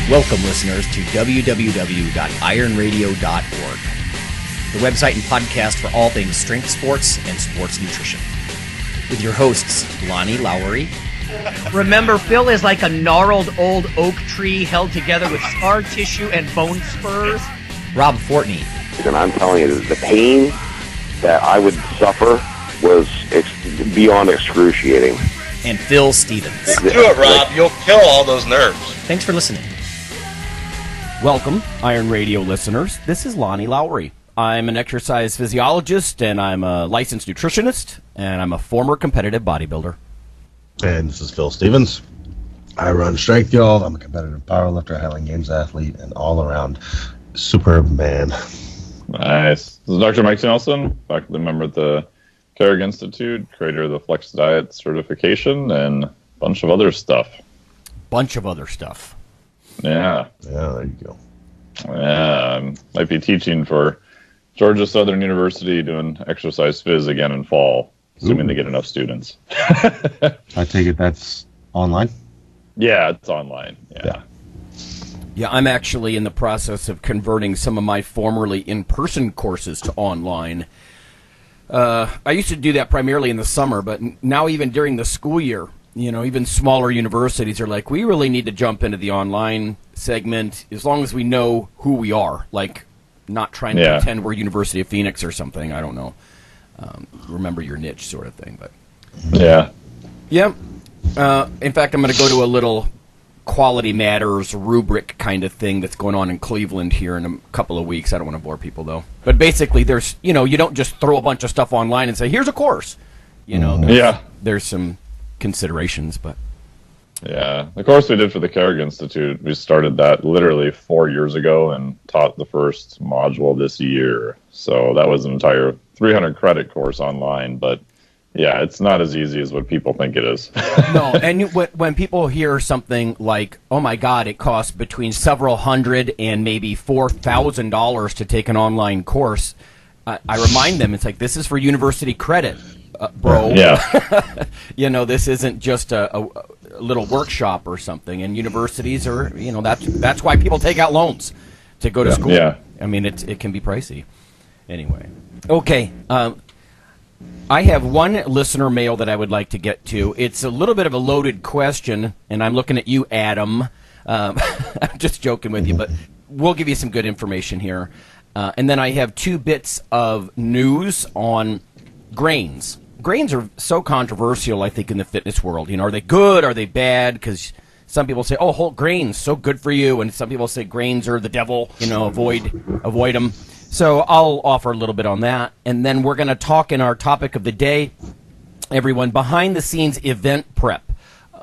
Welcome, listeners, to www.IronRadio.org, the website and podcast for all things strength sports and sports nutrition. With your hosts, Lonnie Lowry. Remember, Phil is like a gnarled old oak tree held together with scar tissue and bone spurs. Rob Fortney. And I'm telling you, the pain that I would suffer was beyond excruciating. And Phil Stevens. Do it, Rob. You'll kill all those nerves. Thanks for listening. Welcome, Iron Radio listeners. This is Lonnie Lowry. I'm an exercise physiologist, and I'm a licensed nutritionist, and I'm a former competitive bodybuilder. And this is Phil Stevens. I run Strength Guild. I'm a competitive powerlifter, Highland Games athlete, and all-around superb man. Nice. This is Dr. Mike Nelson, faculty member at the Carrick Institute, creator of the Flex Diet certification, and a bunch of other stuff. Yeah. Yeah, there you go. Yeah, might be teaching for Georgia Southern University doing exercise phys again in fall, assuming they get enough students. I take it that's online? Yeah, it's online. Yeah, I'm actually in the process of converting some of my formerly in-person courses to online. I used to do that primarily in the summer, but now even during the school year, you know, even smaller universities are like, we really need to jump into the online segment as long as we know who we are, like not trying to pretend we're University of Phoenix or something. I don't know. Remember your niche sort of thing. But Yeah. in fact, I'm going to go to a little Quality Matters rubric kind of thing that's going on in Cleveland here in a couple of weeks. I don't want to bore people, though. But basically, there's, you know, you don't just throw a bunch of stuff online and say, here's a course. You know, there's some considerations, but Yeah, the course we did for the Carrick Institute, we started that literally 4 years ago and taught the first module this year. So that was an entire 300 credit course online, but yeah, it's not as easy as what people think it is. No, and when people hear something like, oh my God, it costs between several hundred and maybe $4,000 to take an online course, I remind them, it's like, this is for university credit, bro. Yeah. You know, this isn't just a little workshop or something, and universities are, you know, that's why people take out loans to go to school. Yeah. I mean, it can be pricey. Anyway. Okay. I have one listener mail that I would like to get to. It's a little bit of a loaded question, and I'm looking at you, Adam. I'm just joking with you, but we'll give you some good information here. And then I have 2 bits of news on grains. Grains are so controversial, I think, in the fitness world. You know, are they good? Are they bad? Because some people say, oh, whole grains, so good for you. And some people say grains are the devil, you know, avoid them. So I'll offer a little bit on that. And then we're going to talk in our topic of the day, everyone, behind-the-scenes event prep.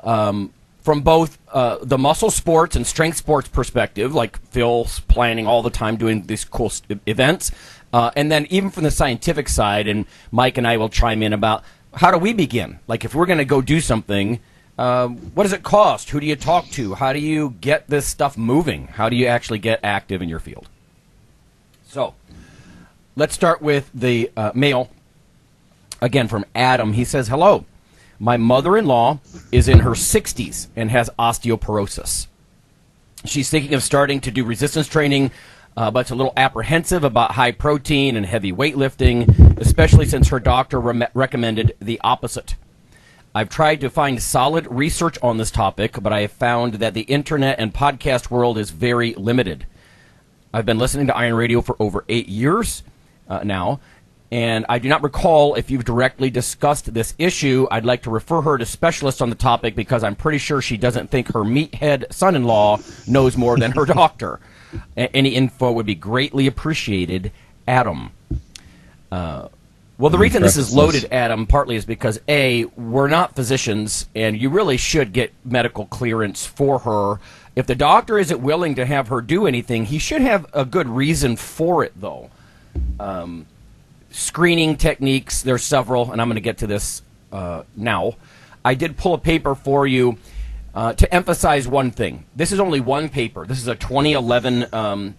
From both the muscle sports and strength sports perspective, like Phil's planning all the time doing these cool events, and then even from the scientific side, and Mike and I will chime in about how do we begin? Like if we're going to go do something, what does it cost? Who do you talk to? How do you get this stuff moving? How do you actually get active in your field? So let's start with the mail, again from Adam. He says, hello. My mother-in-law is in her 60s and has osteoporosis. She's thinking of starting to do resistance training, but it's a little apprehensive about high protein and heavy weightlifting, especially since her doctor recommended the opposite. I've tried to find solid research on this topic, but I have found that the internet and podcast world is very limited. I've been listening to Iron Radio for over 8 years now, and I do not recall if you've directly discussed this issue. I'd like to refer her to specialists on the topic because I'm pretty sure she doesn't think her meathead son-in-law knows more than her doctor. Any info would be greatly appreciated, Adam. Well, the reason this is loaded, Adam, partly is because, A, we're not physicians, and you really should get medical clearance for her. If the doctor isn't willing to have her do anything, he should have a good reason for it, though. Screening techniques, there's several, and I'm going to get to this now. I did pull a paper for you to emphasize one thing. This is only one paper. This is a 2011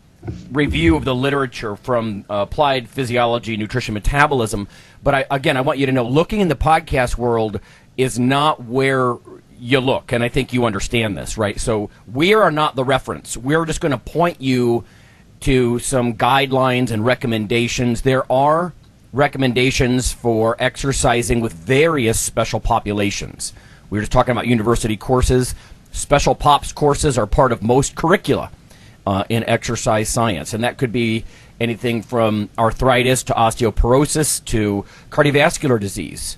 review of the literature from Applied Physiology, Nutrition, Metabolism. But I want you to know, looking in the podcast world is not where you look, and I think you understand this, right? So we are not the reference. We're just going to point you to some guidelines and recommendations. There are recommendations for exercising with various special populations. We were just talking about university courses. Special POPs courses are part of most curricula in exercise science, and that could be anything from arthritis to osteoporosis to cardiovascular disease.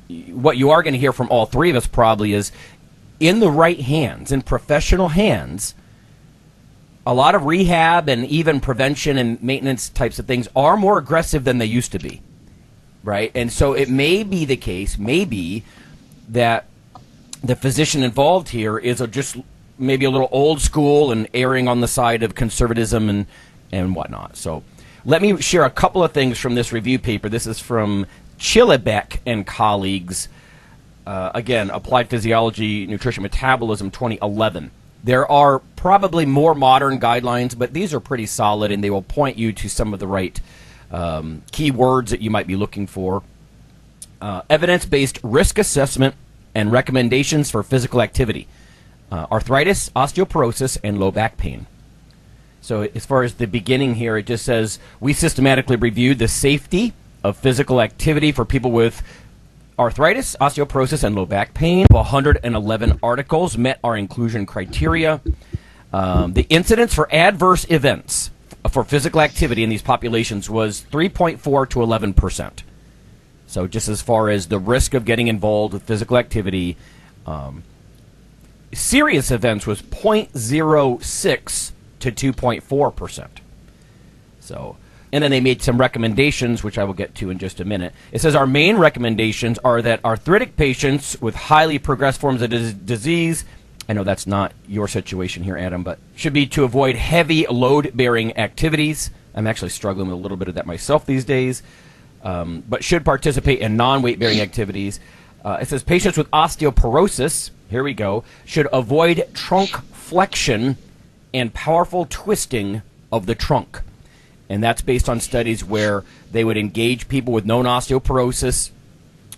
What you are going to hear from all three of us probably is, in the right hands, in professional hands, a lot of rehab and even prevention and maintenance types of things are more aggressive than they used to be, right? And so it may be the case, that the physician involved here is just maybe a little old school and erring on the side of conservatism and whatnot. So let me share a couple of things from this review paper. This is from Chillebeck and colleagues. Again, Applied Physiology, Nutrition, Metabolism, 2011. There are probably more modern guidelines, but these are pretty solid, and they will point you to some of the right key words that you might be looking for. Evidence-based risk assessment and recommendations for physical activity. Arthritis, osteoporosis, and low back pain. So as far as the beginning here, it just says, we systematically reviewed the safety of physical activity for people with arthritis, osteoporosis, and low back pain. 111 articles met our inclusion criteria. The incidence for adverse events for physical activity in these populations was 3.4 to 11%. So just as far as the risk of getting involved with physical activity, serious events was 0.06 to 2.4%. So, and then they made some recommendations, which I will get to in just a minute. It says our main recommendations are that arthritic patients with highly progressed forms of disease, I know that's not your situation here, Adam, but should be to avoid heavy load-bearing activities. I'm actually struggling with a little bit of that myself these days, but should participate in non-weight-bearing activities. It says patients with osteoporosis, here we go, should avoid trunk flexion and powerful twisting of the trunk. And that's based on studies where they would engage people with known osteoporosis,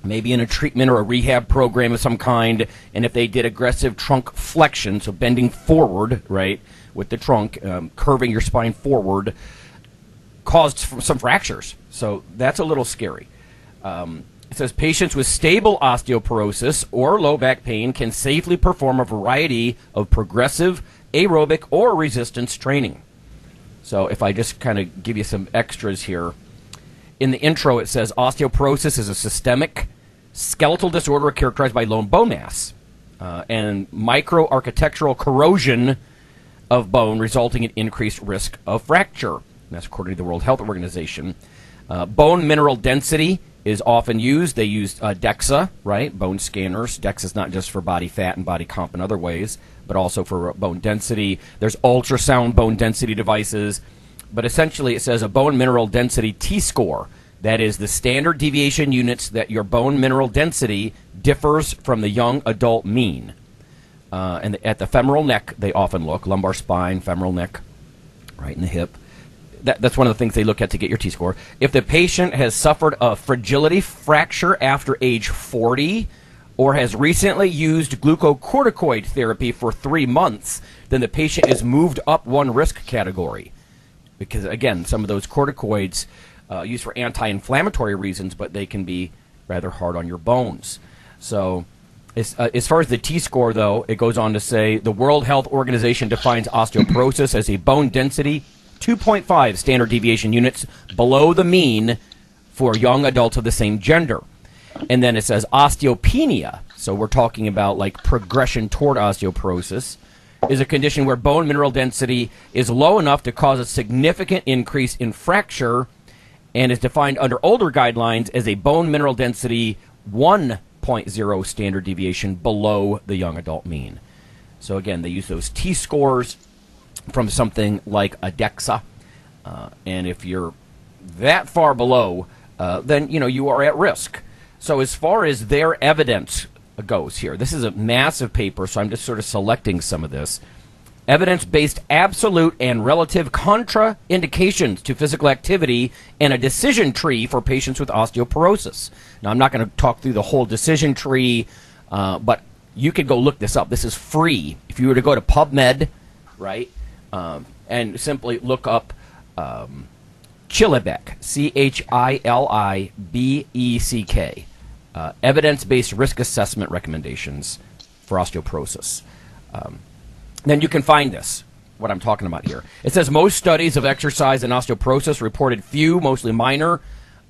maybe in a treatment or a rehab program of some kind, and if they did aggressive trunk flexion, so bending forward, right, with the trunk, curving your spine forward, caused some fractures. So that's a little scary. It says patients with stable osteoporosis or low back pain can safely perform a variety of progressive, aerobic, or resistance training. So if I just kind of give you some extras here. In the intro, it says osteoporosis is a systemic skeletal disorder characterized by low bone mass and microarchitectural corrosion of bone resulting in increased risk of fracture. And that's according to the World Health Organization. Bone mineral density is often used. They use DEXA, right? Bone scanners. DEXA is not just for body fat and body comp in other ways, but also for bone density. There's ultrasound bone density devices. But essentially it says a bone mineral density T-score. That is the standard deviation units that your bone mineral density differs from the young adult mean. And at the femoral neck, they often look. Lumbar spine, femoral neck, right in the hip. That's one of the things they look at to get your T-score. If the patient has suffered a fragility fracture after age 40 or has recently used glucocorticoid therapy for 3 months, then the patient is moved up one risk category. Because, again, some of those corticoids used for anti-inflammatory reasons, but they can be rather hard on your bones. So as far as the T-score, though, it goes on to say the World Health Organization defines osteoporosis as a bone density 2.5 standard deviation units below the mean for young adults of the same gender. And then it says osteopenia, so we're talking about like progression toward osteoporosis, is a condition where bone mineral density is low enough to cause a significant increase in fracture and is defined under older guidelines as a bone mineral density 1.0 standard deviation below the young adult mean. So again, they use those T-scores from something like a DEXA, and if you're that far below, then you are at risk. So as far as their evidence goes here, this is a massive paper, so I'm just sort of selecting some of this. Evidence-based absolute and relative contraindications to physical activity and a decision tree for patients with osteoporosis. Now, I'm not going to talk through the whole decision tree. But you could go look this up. This is free. If you were to go to PubMed, right, and simply look up Chilibeck, Chilibeck, evidence-based risk assessment recommendations for osteoporosis. Then you can find this, what I'm talking about here. It says most studies of exercise and osteoporosis reported few, mostly minor,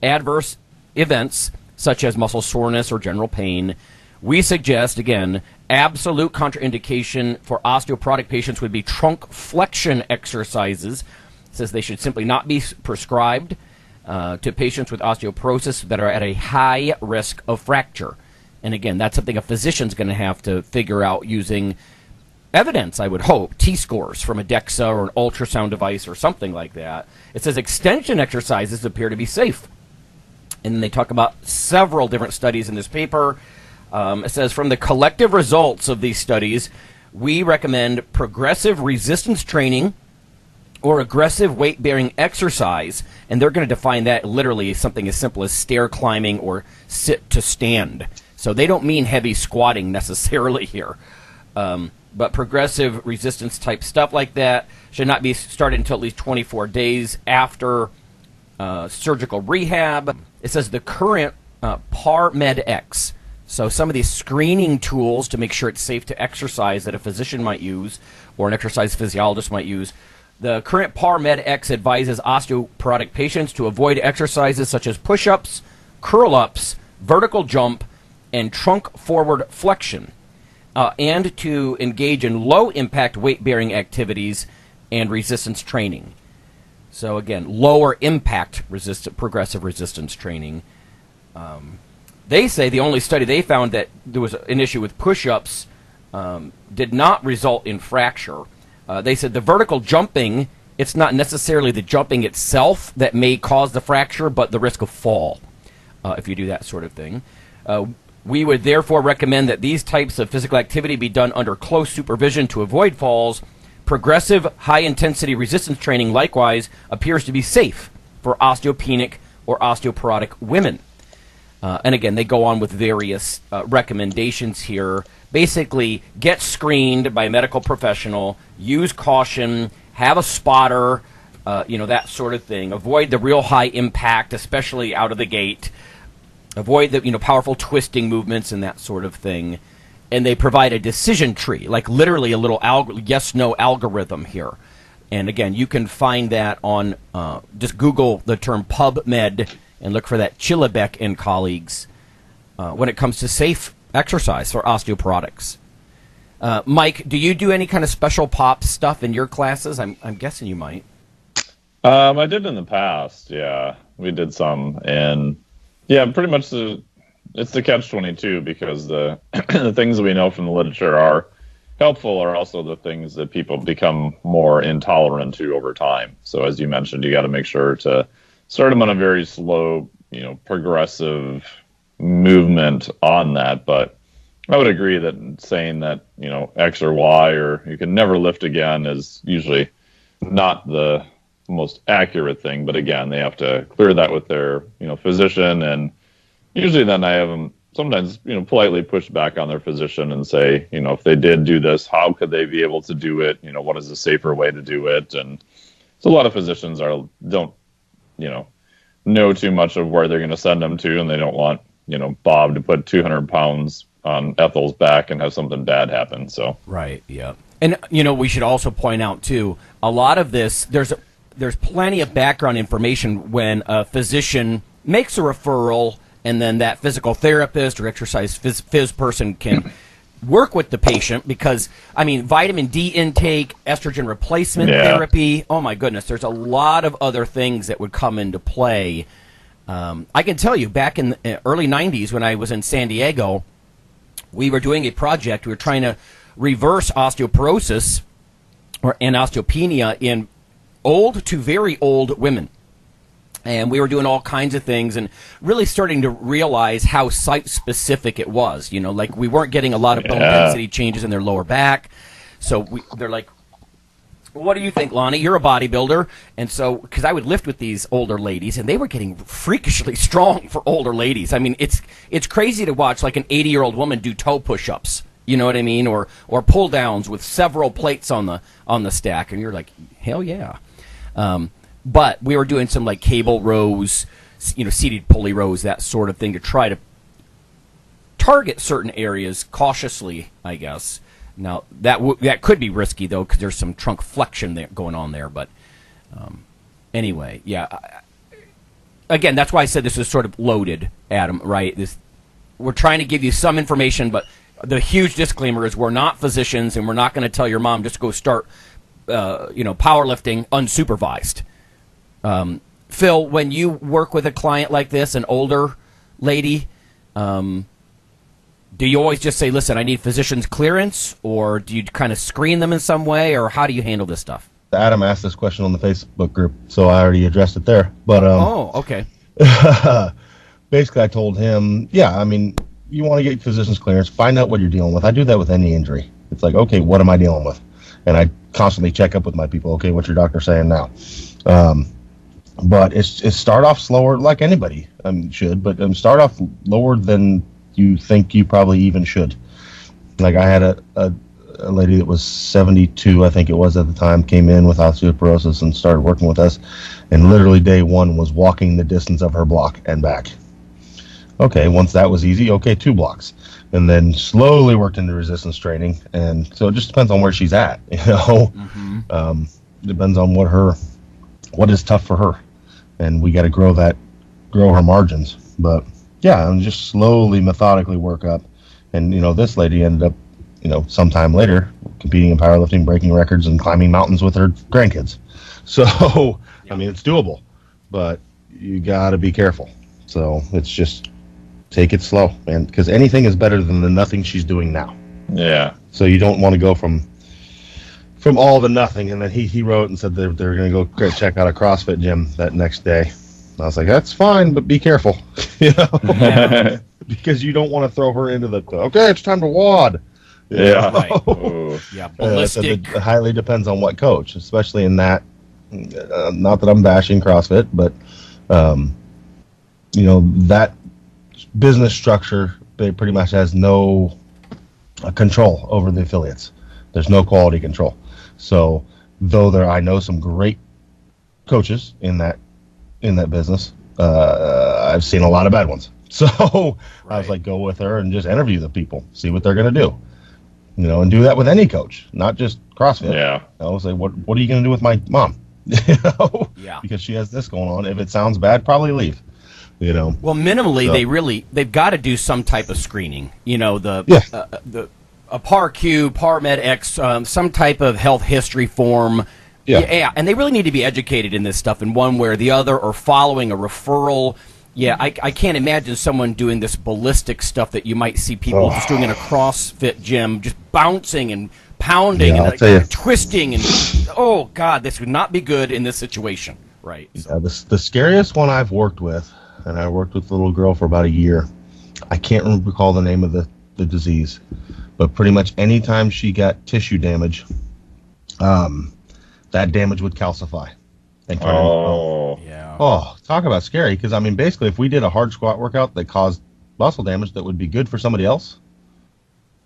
adverse events, such as muscle soreness or general pain. We suggest, again, absolute contraindication for osteoporotic patients would be trunk flexion exercises. It says they should simply not be prescribed to patients with osteoporosis that are at a high risk of fracture. And again, that's something a physician's going to have to figure out using evidence, I would hope, T-scores from a DEXA or an ultrasound device or something like that. It says extension exercises appear to be safe. And then they talk about several different studies in this paper. It says, from the collective results of these studies, we recommend progressive resistance training or aggressive weight-bearing exercise, and they're going to define that literally as something as simple as stair climbing or sit to stand. So they don't mean heavy squatting necessarily here. But progressive resistance type stuff like that should not be started until at least 24 days after surgical rehab. It says the current PAR-Med-X. So some of these screening tools to make sure it's safe to exercise that a physician might use or an exercise physiologist might use. The current PAR-Med-X advises osteoporotic patients to avoid exercises such as push-ups, curl-ups, vertical jump, and trunk forward flexion, and to engage in low-impact weight-bearing activities and resistance training. So again, lower impact progressive resistance training. They say the only study they found that there was an issue with push-ups did not result in fracture. They said the vertical jumping, it's not necessarily the jumping itself that may cause the fracture, but the risk of fall if you do that sort of thing. We would therefore recommend that these types of physical activity be done under close supervision to avoid falls. Progressive high-intensity resistance training, likewise, appears to be safe for osteopenic or osteoporotic women. And again, they go on with various recommendations here. Basically, get screened by a medical professional, use caution, have a spotter, that sort of thing. Avoid the real high impact, especially out of the gate. Avoid the powerful twisting movements and that sort of thing. And they provide a decision tree, like literally a little yes-no algorithm here. And again, you can find that on, just Google the term PubMed and look for that Chilibeck and colleagues when it comes to safe exercise for osteoporotics. Mike, do you do any kind of special pop stuff in your classes? I'm guessing you might. I did in the past, yeah. We did some, and yeah, pretty much it's the catch-22 because the the things that we know from the literature are helpful are also the things that people become more intolerant to over time. So as you mentioned, you got to make sure to start them on a very slow, progressive movement on that. But I would agree that saying that, X or Y or you can never lift again is usually not the most accurate thing. But again, they have to clear that with their, physician. And usually then I have them sometimes, politely push back on their physician and say, if they did do this, how could they be able to do it? What is the safer way to do it? And so a lot of physicians don't know too much of where they're going to send them to, and they don't want, Bob to put 200 pounds on Ethel's back and have something bad happen. So right, yeah. And, we should also point out, too, a lot of this, there's plenty of background information when a physician makes a referral, and then that physical therapist or exercise phys person can work with the patient because, vitamin D intake, estrogen replacement therapy, oh my goodness, there's a lot of other things that would come into play. I can tell you, back in the early 90s when I was in San Diego, we were doing a project. We were trying to reverse osteoporosis and osteopenia in old to very old women. And we were doing all kinds of things and really starting to realize how site-specific it was. We weren't getting a lot of bone density changes in their lower back. So they're like, What do you think, Lonnie? You're a bodybuilder, and so because I would lift with these older ladies, and they were getting freakishly strong for older ladies. I mean, it's crazy to watch like an 80-year-old woman do toe push-ups. You know what I mean, or pull downs with several plates on the stack, and you're like, hell yeah. But we were doing some like cable rows, seated pulley rows, that sort of thing, to try to target certain areas cautiously, I guess. Now that could be risky though, because there's some trunk flexion going on there. But anyway, yeah. Again, that's why I said this is sort of loaded, Adam. Right? We're trying to give you some information, but the huge disclaimer is we're not physicians, and we're not going to tell your mom just go start, powerlifting unsupervised. Phil, when you work with a client like this, an older lady, do you always just say, listen, I need physician's clearance, or do you kind of screen them in some way, or how do you handle this stuff? Adam asked this question on the Facebook group, so I already addressed it there. But okay. Basically, I told him, yeah, I mean, you want to get physician's clearance, find out what you're dealing with. I do that with any injury. It's like, okay, what am I dealing with? And I constantly check up with my people. Okay, what's your doctor saying now? But it's start off slower, like anybody should, but start off lower than you think you probably even should. Like I had a lady that was 72, I think it was at the time, came in with osteoporosis and started working with us, and literally day one was walking the distance of her block and back. Okay, once that was easy, okay, 2 blocks. And then slowly worked into resistance training. And so it just depends on where she's at, Mm-hmm. Depends on what is tough for her. And we got to grow her margins. But yeah, and just slowly, methodically work up. And, this lady ended up, sometime later competing in powerlifting, breaking records, and climbing mountains with her grandkids. So, I mean, it's doable, but you got to be careful. So it's just take it slow, man, because anything is better than the nothing she's doing now. Yeah. So you don't want to go from all to nothing. And then he wrote and said they're going to go check out a CrossFit gym that next day. I was like, that's fine, but be careful, because you don't want to throw her into okay, it's time to WOD. Yeah. Right. Yeah. Ballistic. It highly depends on what coach, especially in that. Not that I'm bashing CrossFit, but that business structure pretty much has no control over the affiliates. There's no quality control. So though I know some great coaches in that business, I've seen a lot of bad ones. So right. I was like, go with her and just interview the people, see what they're going to do, and do that with any coach, not just CrossFit. Yeah. I was like, what are you going to do with my mom? Yeah. Because she has this going on. If it sounds bad, probably leave. Well, minimally, so, they've got to do some type of screening. A PAR-Q, PAR-Med-X, some type of health history form. Yeah, and they really need to be educated in this stuff in one way or the other, or following a referral. Yeah, I can't imagine someone doing this ballistic stuff that you might see people just doing in a CrossFit gym, just bouncing and pounding and twisting. And oh, God, this would not be good in this situation. Right. So. The scariest one I've worked with, and I worked with a little girl for about a year. I can't recall the name of the disease, but pretty much any time she got tissue damage, that damage would calcify. And turn into bone. Yeah. Oh, talk about scary, because, basically, if we did a hard squat workout that caused muscle damage that would be good for somebody else,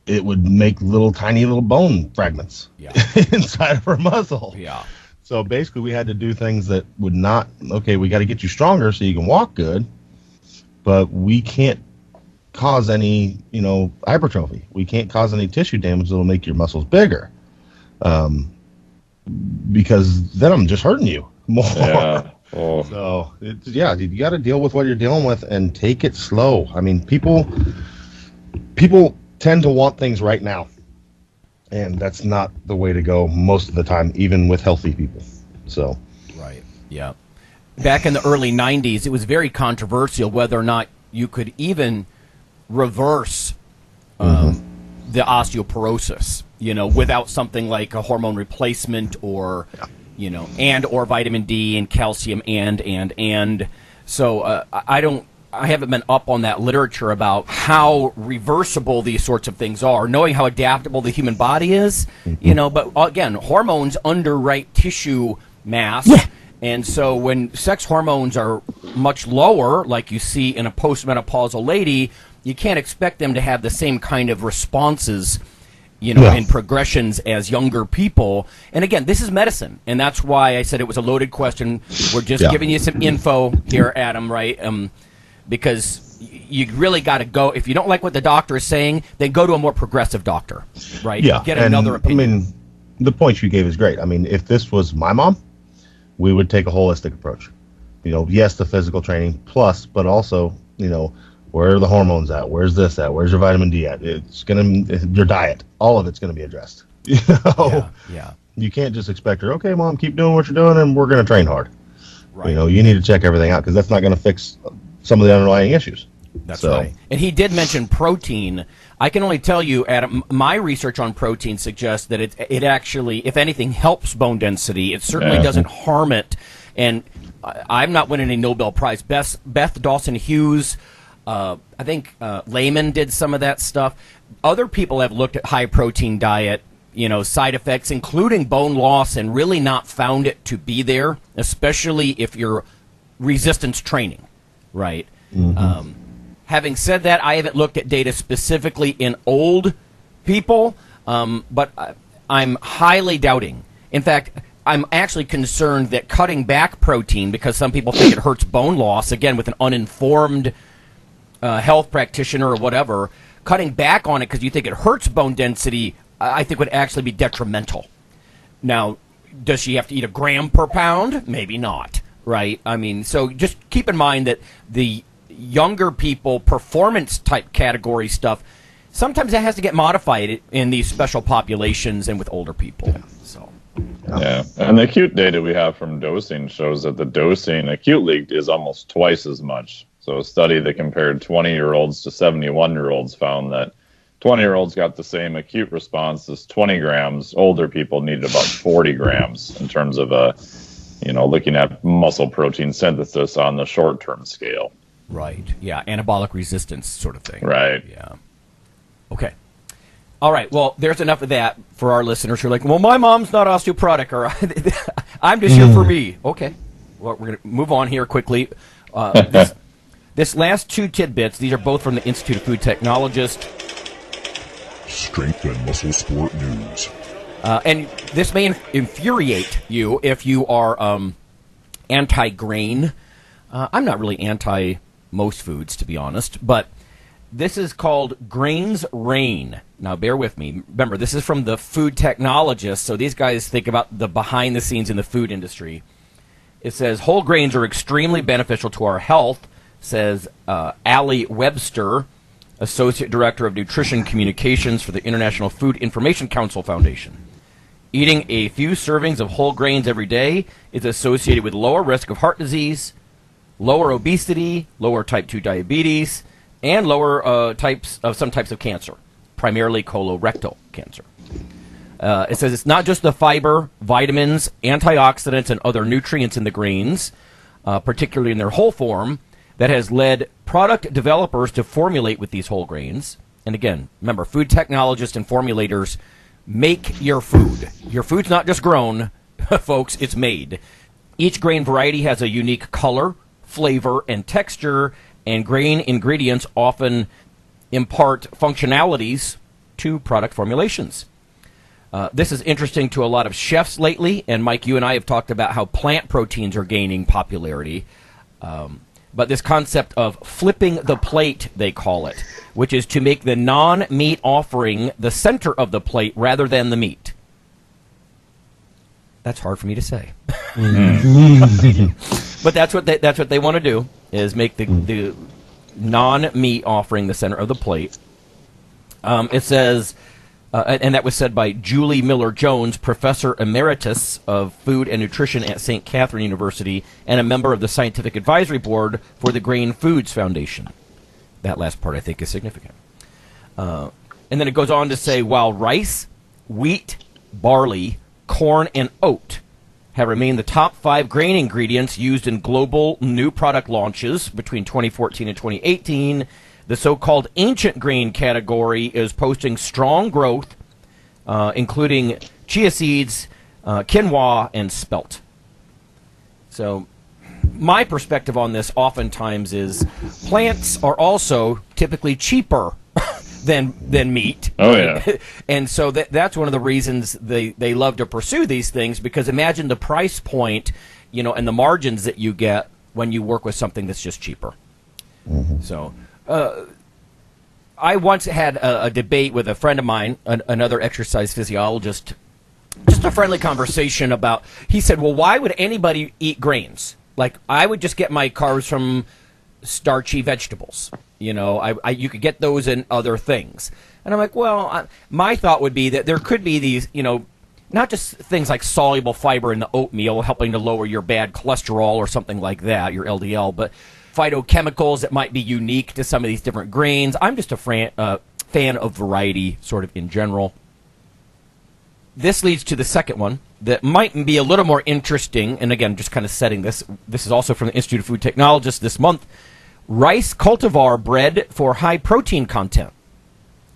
it would make tiny little bone fragments inside of her muscle. Yeah. So basically, we had to do things that would not, we got to get you stronger so you can walk good, but we can't cause any, hypertrophy. We can't cause any tissue damage that'll make your muscles bigger, because then I'm just hurting you more. Yeah. Oh. So, you got to deal with what you're dealing with and take it slow. People tend to want things right now. And that's not the way to go most of the time, even with healthy people. So, right, yeah. Back in the early 90s, it was very controversial whether or not you could even reverse the osteoporosis, without something like a hormone replacement or, or vitamin D and calcium and. So I I haven't been up on that literature about how reversible these sorts of things are, knowing how adaptable the human body is, but again, hormones underwrite tissue mass. Yeah. And so when sex hormones are much lower, like you see in a postmenopausal lady, you can't expect them to have the same kind of responses, in progressions as younger people. And again, this is medicine, and that's why I said it was a loaded question. We're just giving you some info here, Adam, right? Because you really got to go. If you don't like what the doctor is saying, then go to a more progressive doctor, right? Yeah, Get another opinion. I mean, the point you gave is great. I mean, if this was my mom, we would take a holistic approach. Yes, the physical training plus, but also, where are the hormones at? Where's this at? Where's your vitamin D at? Your diet. All of it's going to be addressed. Yeah. You can't just expect her, okay, mom, keep doing what you're doing, and we're going to train hard. Right. You need to check everything out because that's not going to fix some of the underlying issues. That's right. And he did mention protein. I can only tell you, Adam, my research on protein suggests that it actually, if anything, helps bone density. It certainly doesn't harm it. And I'm not winning a Nobel Prize. Beth Dawson-Hughes, I think Lehman did some of that stuff. Other people have looked at high-protein diet, side effects, including bone loss, and really not found it to be there, especially if you're resistance training, right? Mm-hmm. Having said that, I haven't looked at data specifically in old people, but I'm highly doubting. In fact, I'm actually concerned that cutting back protein, because some people think it hurts bone loss, again, with an uninformed health practitioner or whatever, cutting back on it because you think it hurts bone density, I think would actually be detrimental. Now, does she have to eat a gram per pound? Maybe not, right? I mean, so just keep in mind that the younger people, performance-type category stuff, sometimes that has to get modified in these special populations and with older people. Yeah. So. Yeah, and the acute data we have from dosing shows that the dosing acutely is almost twice as much. So a study that compared 20-year-olds to 71-year-olds found that 20-year-olds got the same acute response as 20 grams. Older people needed about 40 grams in terms of looking at muscle protein synthesis on the short-term scale. Right. Yeah. Anabolic resistance sort of thing. Right. Yeah. Okay. All right. Well, there's enough of that for our listeners who are like, well, my mom's not osteoporotic, or I'm just here for me. Okay. Well, we're going to move on here quickly. This last two tidbits, these are both from the Institute of Food Technologists. Strength and Muscle Sport News. And this may infuriate you if you are anti-grain. I'm not really anti most foods, to be honest, but this is called Grains Reign. Now, bear with me. Remember, this is from the food technologists, so these guys think about the behind the scenes in the food industry. It says, whole grains are extremely beneficial to our health, says Allie Webster, Associate Director of Nutrition Communications for the International Food Information Council Foundation. Eating a few servings of whole grains every day is associated with lower risk of heart disease, lower obesity, lower type 2 diabetes, and lower some types of cancer, primarily colorectal cancer. It says it's not just the fiber, vitamins, antioxidants, and other nutrients in the grains, particularly in their whole form, that has led product developers to formulate with these whole grains. And again, remember, food technologists and formulators make your food. Your food's not just grown, folks, it's made. Each grain variety has a unique color, flavor, and texture, and grain ingredients often impart functionalities to product formulations. This is interesting to a lot of chefs lately, and Mike, you and I have talked about how plant proteins are gaining popularity. But this concept of flipping the plate, they call it, which is to make the non-meat offering the center of the plate rather than the meat. That's hard for me to say. But that's what they want to do, is make the non-meat offering the center of the plate. It says, and that was said by Julie Miller-Jones, Professor Emeritus of Food and Nutrition at St. Catherine University and a member of the Scientific Advisory Board for the Grain Foods Foundation. That last part, I think, is significant. And then it goes on to say, while rice, wheat, barley, corn, and oat have remained the top 5 grain ingredients used in global new product launches between 2014 and 2018. The so-called ancient grain category is posting strong growth, including chia seeds, quinoa, and spelt. So my perspective on this oftentimes is plants are also typically cheaper than meat. Oh, yeah. And so that's one of the reasons they love to pursue these things, because imagine the price point, and the margins that you get when you work with something that's just cheaper. Mm-hmm. So I once had a debate with a friend of mine, another exercise physiologist, just a friendly conversation about, he said, well, why would anybody eat grains? Like, I would just get my carbs from starchy vegetables. You could get those in other things. And I'm like, well, my thought would be that there could be these, not just things like soluble fiber in the oatmeal helping to lower your bad cholesterol or something like that, your LDL, but phytochemicals that might be unique to some of these different grains. I'm just a fan of variety sort of in general. This leads to the second one that might be a little more interesting, and again, just kind of setting this. This is also from the Institute of Food Technologists this month. Rice cultivar bread for high protein content.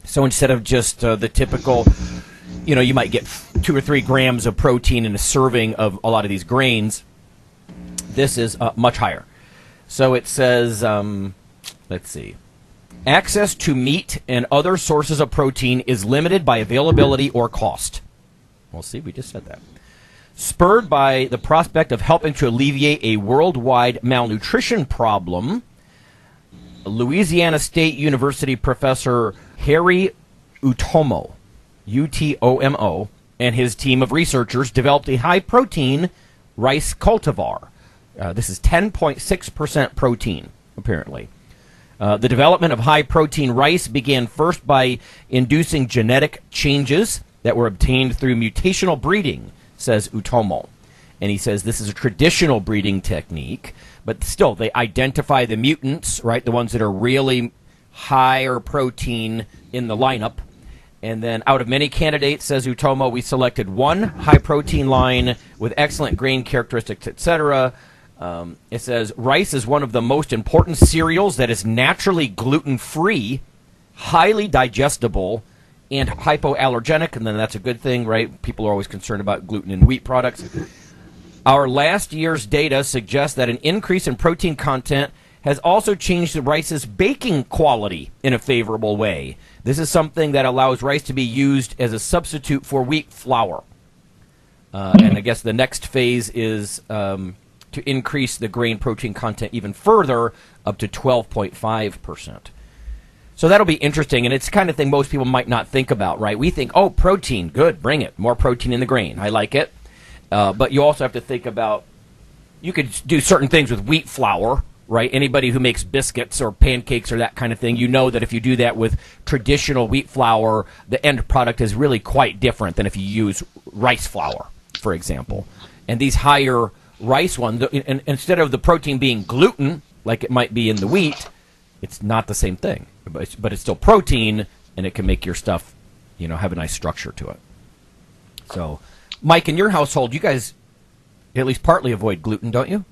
So instead of just the typical, you might get 2 or 3 grams of protein in a serving of a lot of these grains, this is much higher. So it says, let's see. Access to meat and other sources of protein is limited by availability or cost. Well, see, we just said that. Spurred by the prospect of helping to alleviate a worldwide malnutrition problem, Louisiana State University professor Harry Utomo, U-T-O-M-O, and his team of researchers developed a high-protein rice cultivar. This is 10.6% protein, apparently. The development of high-protein rice began first by inducing genetic changes that were obtained through mutational breeding, says Utomo. And he says this is a traditional breeding technique, but still, they identify the mutants, right, the ones that are really higher protein in the lineup. And then out of many candidates, says Utomo, we selected one high-protein line with excellent grain characteristics, etc. It says, rice is one of the most important cereals that is naturally gluten-free, highly digestible, and hypoallergenic, and then that's a good thing, right? People are always concerned about gluten in wheat products. Our last year's data suggests that an increase in protein content has also changed the rice's baking quality in a favorable way. This is something that allows rice to be used as a substitute for wheat flour. And I guess the next phase is to increase the grain protein content even further, up to 12.5%. So that'll be interesting, and it's the kind of thing most people might not think about, right? We think, oh, protein, good, bring it. More protein in the grain. I like it. But you also have to think about, you could do certain things with wheat flour, right? Anybody who makes biscuits or pancakes or that kind of thing, you know that if you do that with traditional wheat flour, the end product is really quite different than if you use rice flour, for example. And these higher rice ones, instead of the protein being gluten, like it might be in the wheat, it's not the same thing. But it's still protein, and it can make your stuff, have a nice structure to it. So, Mike, in your household, you guys at least partly avoid gluten, don't you?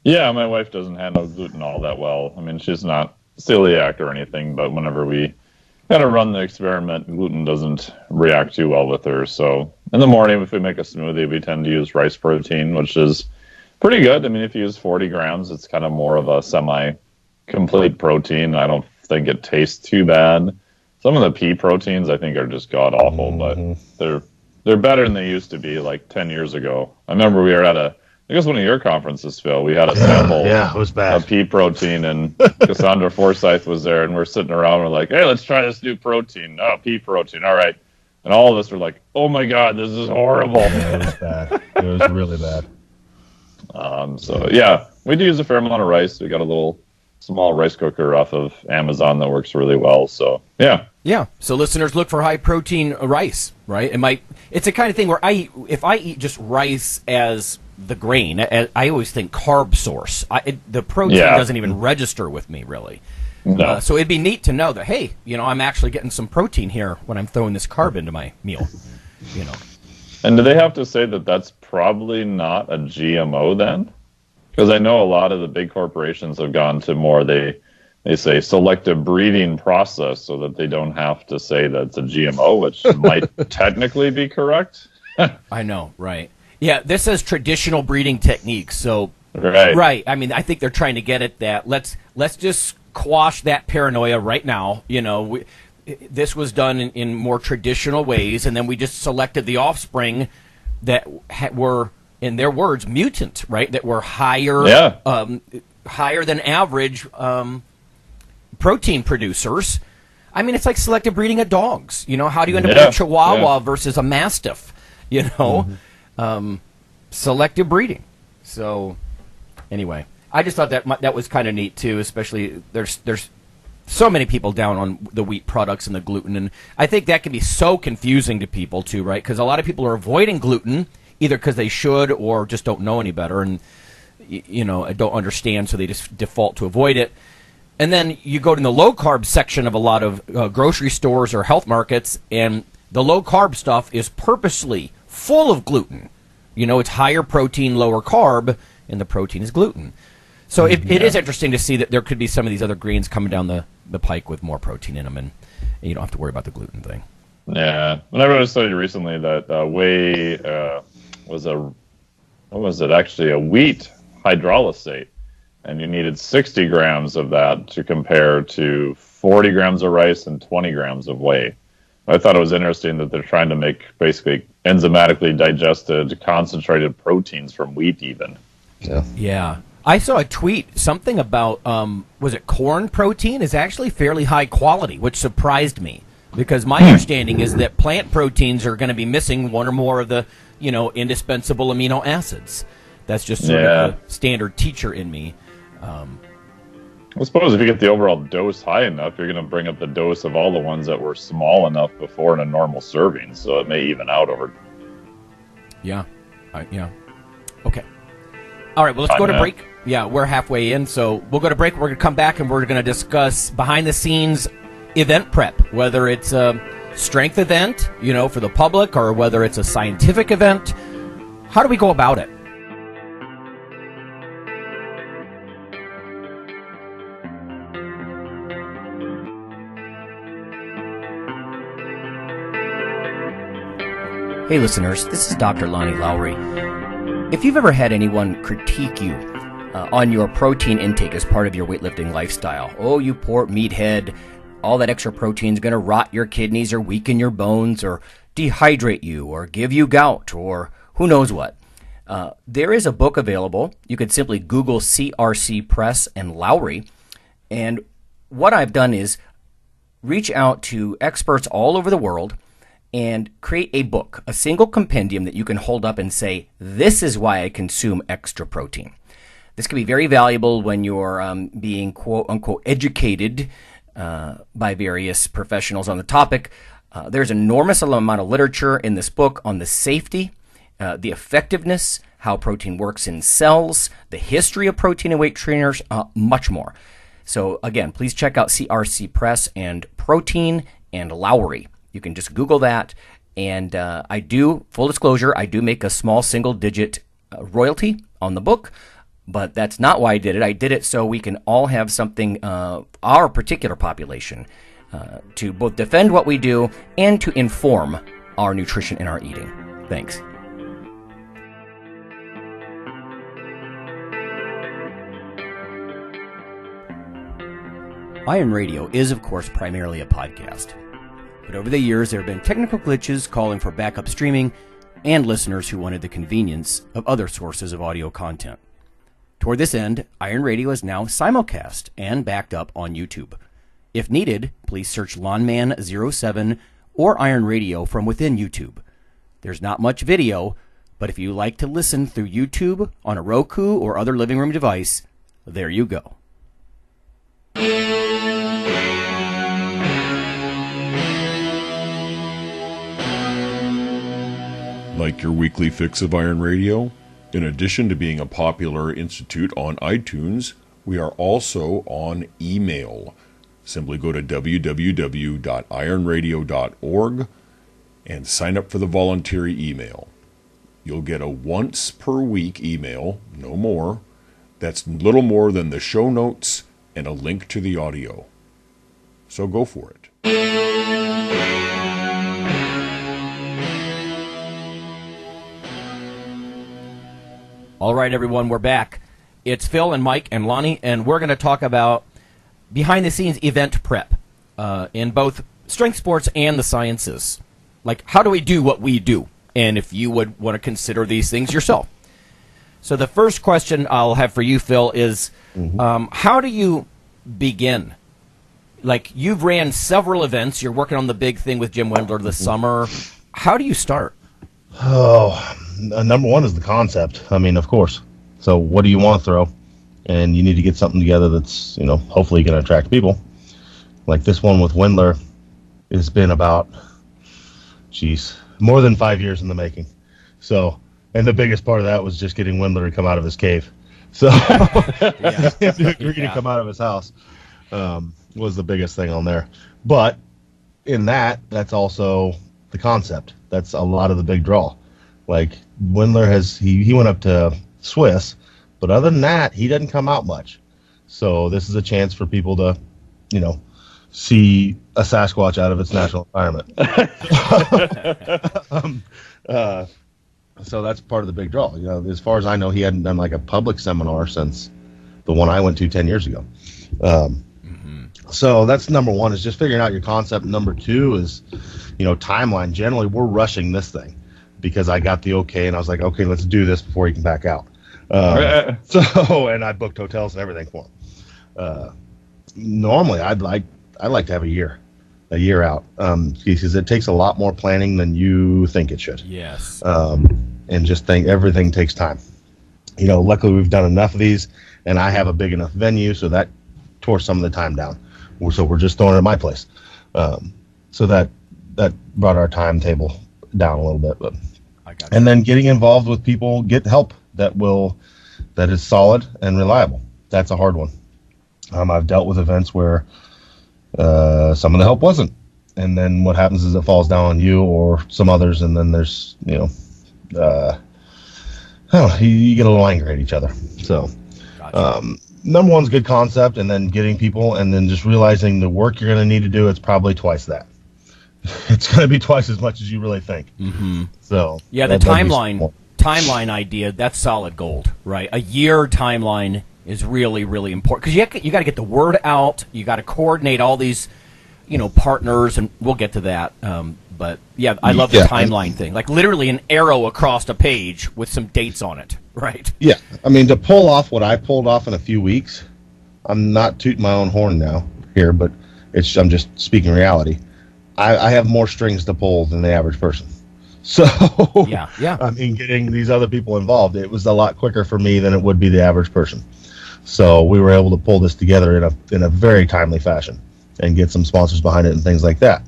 Yeah, my wife doesn't handle gluten all that well. I mean, she's not celiac or anything, but whenever we kind of run the experiment, gluten doesn't react too well with her. So in the morning, if we make a smoothie, we tend to use rice protein, which is pretty good. I mean, if you use 40 grams, it's kind of more of a semi-complete protein. I don't think it tastes too bad. Some of the pea proteins, I think, are just god-awful, but they're better than they used to be like 10 years ago. I remember we were at I guess one of your conferences, Phil. We had a sample it was bad. of pea protein, and Cassandra Forsyth was there, and we're sitting around, we're like, hey, let's try this new protein. Oh, pea protein, all right. And all of us were like, oh my God, this is horrible. Yeah, it was bad. It was really bad. So, yeah, we do use a fair amount of rice. We got a little small rice cooker off of Amazon that works really well. So, yeah. Yeah. So listeners, look for high protein rice, right? It's the kind of thing where if I eat just rice as the grain, I always think carb source. The protein doesn't even register with me, really. No. So it'd be neat to know that, hey, I'm actually getting some protein here when I'm throwing this carb into my meal. And do they have to say that that's probably not a GMO then? Because I know a lot of the big corporations have gone to more, they say selective breeding process so that they don't have to say that it's a GMO, which might technically be correct. I know, right. Yeah, this says traditional breeding techniques. So, right. I mean, I think they're trying to get at that. Let's just quash that paranoia right now. You know, this was done in more traditional ways, and then we just selected the offspring that were, in their words, mutant, right? That were higher than average protein producers. I mean, it's like selective breeding of dogs. You know, how do you end up with a Chihuahua versus a Mastiff? You know, selective breeding. So, anyway, I just thought that was kind of neat too. Especially there's so many people down on the wheat products and the gluten, and I think that can be so confusing to people too, right? Because a lot of people are avoiding gluten either because they should or just don't know any better, and don't understand, so they just default to avoid it. And then you go to the low carb section of a lot of grocery stores or health markets, and the low carb stuff is purposely full of gluten. You know, it's higher protein, lower carb, and the protein is gluten. So it is interesting to see that there could be some of these other grains coming down the pike with more protein in them, and you don't have to worry about the gluten thing. Yeah. And I read a study recently that whey was actually a wheat hydrolysate. And you needed 60 grams of that to compare to 40 grams of rice and 20 grams of whey. I thought it was interesting that they're trying to make basically enzymatically digested, concentrated proteins from wheat even. Yeah. I saw a tweet, something about, was it corn protein is actually fairly high quality, which surprised me. Because my understanding is that plant proteins are going to be missing one or more of the, indispensable amino acids. That's just sort of the standard teacher in me. I suppose if you get the overall dose high enough, you're going to bring up the dose of all the ones that were small enough before in a normal serving, so it may even out over. Yeah. Okay. All right, well, let's go to break. Yeah, we're halfway in, so we'll go to break. We're going to come back, and we're going to discuss behind-the-scenes event prep, whether it's a strength event, for the public, or whether it's a scientific event. How do we go about it? Hey listeners, this is Dr. Lonnie Lowry. If you've ever had anyone critique you on your protein intake as part of your weightlifting lifestyle, oh, you poor meathead, all that extra protein is going to rot your kidneys or weaken your bones or dehydrate you or give you gout or who knows what. There is a book available. You could simply Google CRC Press and Lowry. And what I've done is reach out to experts all over the world and create a book, a single compendium that you can hold up and say, this is why I consume extra protein. This can be very valuable when you're being quote-unquote educated by various professionals on the topic. There's an enormous amount of literature in this book on the safety, the effectiveness, how protein works in cells, the history of protein and weight trainers, much more. So again, please check out CRC Press and Protein and Lowry. You can just Google that, and I do, full disclosure, I do make a small single-digit royalty on the book, but that's not why I did it. I did it so we can all have something, our particular population, to both defend what we do and to inform our nutrition and our eating. Thanks. Iron Radio is, of course, primarily a podcast. But over the years, there have been technical glitches calling for backup streaming and listeners who wanted the convenience of other sources of audio content. Toward this end, Iron Radio is now simulcast and backed up on YouTube. If needed, please search Lawnman07 or Iron Radio from within YouTube. There's not much video, but if you like to listen through YouTube on a Roku or other living room device, there you go. Like your weekly fix of Iron Radio? In addition to being a popular institute on iTunes, we are also on email. Simply go to www.ironradio.org and sign up for the voluntary email. you'll get a once per week email, no more. That's little more than the show notes and a link to the audio. So go for it. All right, everyone, we're back. It's Phil and Mike and Lonnie, and we're going to talk about behind-the-scenes event prep in both strength sports and the sciences. Like, how do we do what we do? And if you would want to consider these things yourself. So the first question I'll have for you, Phil, is how do you begin? Like, you've ran several events. You're working on the big thing with Jim Wendler this summer. How do you start? Oh, number one is the concept. I mean, of course. So what do you want to throw? And you need to get something together that's, hopefully going to attract people. Like this one with Wendler has been about, more than 5 years in the making. So, and the biggest part of that was just getting Wendler to come out of his cave. So, to agree to come out of his house was the biggest thing on there. But in that's also the concept. That's a lot of the big draw. Like Wendler he went up to Swiss, but other than that, he doesn't come out much. So this is a chance for people to, see a Sasquatch out of its natural environment. So that's part of the big draw. As far as I know, he hadn't done like a public seminar since the one I went to 10 years ago. So that's number one, is just figuring out your concept. Number two is, timeline. Generally, we're rushing this thing because I got the okay, and I was like, okay, let's do this before he can back out. And I booked hotels and everything for him. Normally, I'd like to have a year out, because it takes a lot more planning than you think it should. Yes. And just think everything takes time. Luckily we've done enough of these, and I have a big enough venue, so that tore some of the time down. So we're just throwing it at my place. So that brought our timetable down a little bit. But and then getting involved with people, get help that is solid and reliable. That's a hard one. I've dealt with events where some of the help wasn't, and then what happens is it falls down on you or some others, and then there's you get a little angry at each other. So number one's good concept, and then getting people, and then just realizing the work you're going to need to do, it's probably twice that. It's going to be twice as much as you really think. So yeah, the timeline idea, that's solid gold, right? A year timeline is really, really important, because you got to get the word out. You got to coordinate all these, partners, and we'll get to that. But yeah, I love the timeline thing, like literally an arrow across a page with some dates on it, right? Yeah, I mean, to pull off what I pulled off in a few weeks, I'm not tooting my own horn now here, but I'm just speaking reality. I have more strings to pull than the average person. So, yeah. I mean, getting these other people involved, it was a lot quicker for me than it would be the average person. So we were able to pull this together in a very timely fashion and get some sponsors behind it and things like that.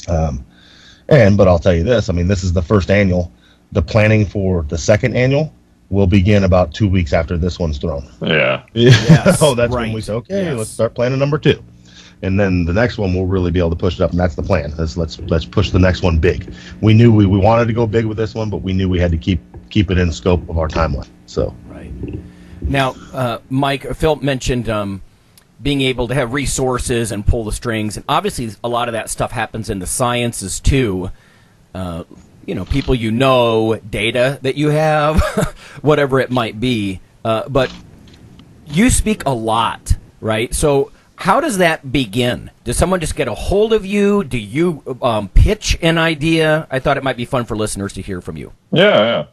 But I'll tell you this, I mean, this is the first annual. The planning for the second annual will begin about 2 weeks after this one's thrown. Yeah. Yes, So that's when we say, okay, let's start planning number 2. And then the next one we'll really be able to push it up, and that's the plan. Let's push the next one big. We knew we wanted to go big with this one, but we knew we had to keep it in scope of our timeline. So right. Now, Phil mentioned being able to have resources and pull the strings, and obviously a lot of that stuff happens in the sciences too. People data that you have, whatever it might be. But you speak a lot, right? So how does that begin? Does someone just get a hold of you? Do you pitch an idea? I thought it might be fun for listeners to hear from you. Yeah.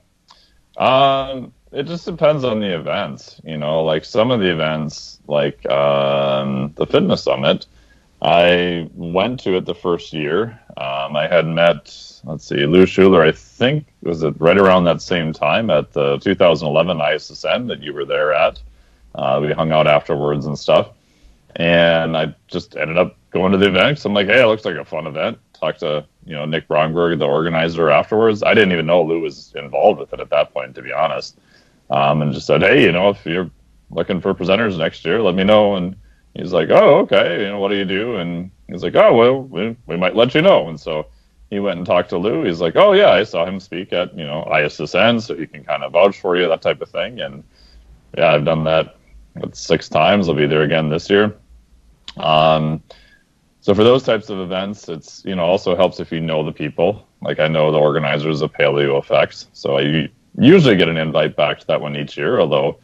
It just depends on the events. Like some of the events, like the Fitness Summit, I went to it the first year. I had met, Lou Schuler, I think, was it right around that same time at the 2011 ISSN that you were there at. We hung out afterwards and stuff. And I just ended up going to the event because I'm like, hey, it looks like a fun event. Talked to, Nick Brongberg, the organizer, afterwards. I didn't even know Lou was involved with it at that point, to be honest. And just said, hey, if you're looking for presenters next year, let me know. And he's like, oh, okay. What do you do? And he's like, oh, well, we might let you know. And so he went and talked to Lou. He's like, oh, yeah, I saw him speak at, ISSN, so he can kind of vouch for you, that type of thing. And, yeah, I've done that 6 times. I'll be there again this year. So for those types of events, it's, also helps if you know the people. Like I know the organizers of Paleo Effects, so I usually get an invite back to that one each year, although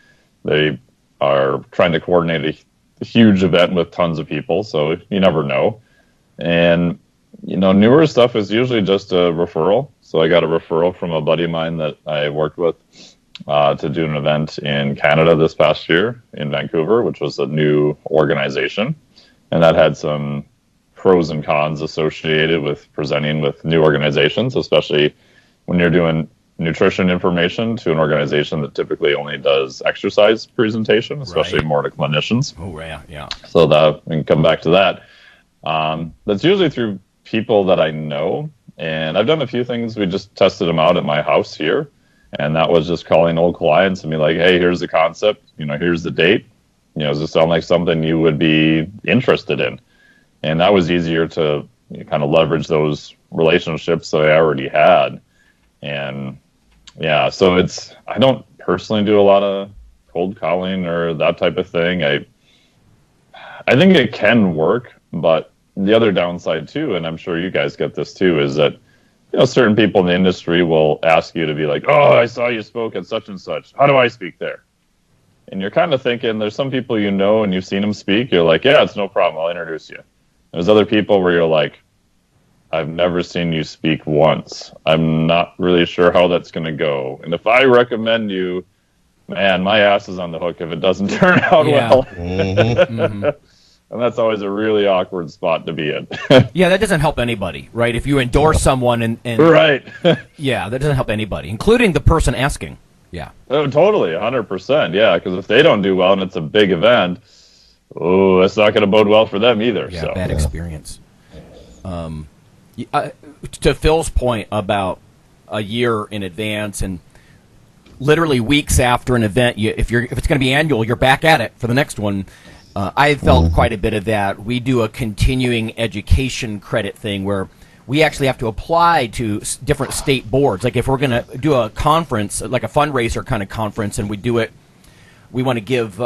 they are trying to coordinate a huge event with tons of people, so you never know. And, newer stuff is usually just a referral. So I got a referral from a buddy of mine that I worked with to do an event in Canada this past year in Vancouver, which was a new organization. And that had some pros and cons associated with presenting with new organizations, especially when you're doing nutrition information to an organization that typically only does exercise presentation, especially more to clinicians. Oh, yeah. So that we can come back to that. That's usually through people that I know. And I've done a few things. We just tested them out at my house here. And that was just calling old clients and be like, hey, here's the concept. Here's the date. Does this sound like something you would be interested in? And that was easier to kind of leverage those relationships that I already had. And yeah, so I don't personally do a lot of cold calling or that type of thing. I think it can work, but the other downside too, and I'm sure you guys get this too, is that certain people in the industry will ask you to be like, oh, I saw you spoke at such and such. How do I speak there? And you're kind of thinking there's some people and you've seen them speak. You're like, yeah, it's no problem. I'll introduce you. There's other people where you're like, I've never seen you speak once. I'm not really sure how that's going to go. And if I recommend you, man, my ass is on the hook if it doesn't turn out well. Mm-hmm. And that's always a really awkward spot to be in. Yeah, that doesn't help anybody, right? If you endorse someone and right. Yeah, that doesn't help anybody, including the person asking. Yeah. Oh, totally, 100%. Yeah, because if they don't do well and it's a big event, that's not going to bode well for them either. Yeah, bad experience. To Phil's point about a year in advance and literally weeks after an event, if it's going to be annual, you're back at it for the next one. I felt quite a bit of that. We do a continuing education credit thing where we actually have to apply to different state boards. Like if we're going to do a conference, like a fundraiser kind of conference, and we do it, we want to give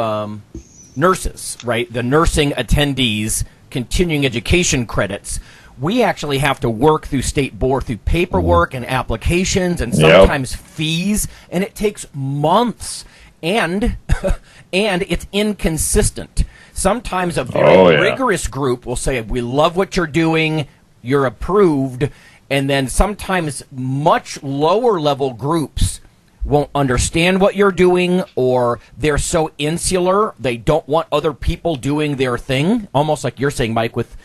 nurses, right, the nursing attendees continuing education credits. We actually have to work through state board through paperwork and applications and sometimes fees, and it takes months, and it's inconsistent. Sometimes a very rigorous group will say, we love what you're doing, you're approved, and then sometimes much lower level groups won't understand what you're doing, or they're so insular, they don't want other people doing their thing, almost like you're saying, Mike, with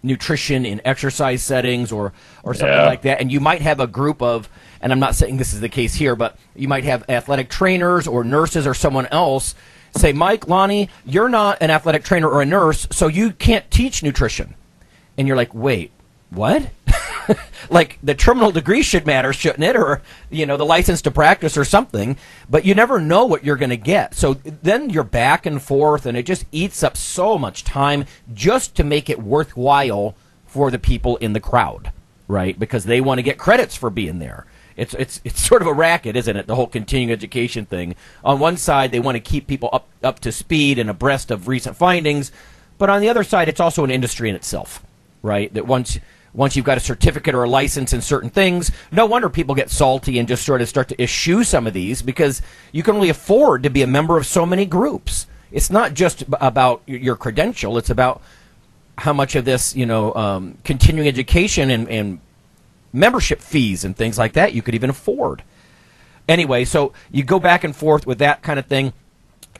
nutrition in exercise settings or something like that. And you might have a group of, and I'm not saying this is the case here, but you might have athletic trainers or nurses or someone else say, Mike, Lonnie, you're not an athletic trainer or a nurse, so you can't teach nutrition. And you're like, wait, what? Like the terminal degree should matter, shouldn't it? Or, the license to practice or something. But you never know what you're going to get. So then you're back and forth, and it just eats up so much time just to make it worthwhile for the people in the crowd, right? Because they want to get credits for being there. It's sort of a racket, isn't it? The whole continuing education thing. On one side, they want to keep people up to speed and abreast of recent findings. But on the other side, it's also an industry in itself, right? That once you've got a certificate or a license in certain things, no wonder people get salty and just sort of start to eschew some of these, because you can only afford to be a member of so many groups. It's not just about your credential. It's about how much of this, continuing education and membership fees and things like that you could even afford. Anyway, so you go back and forth with that kind of thing.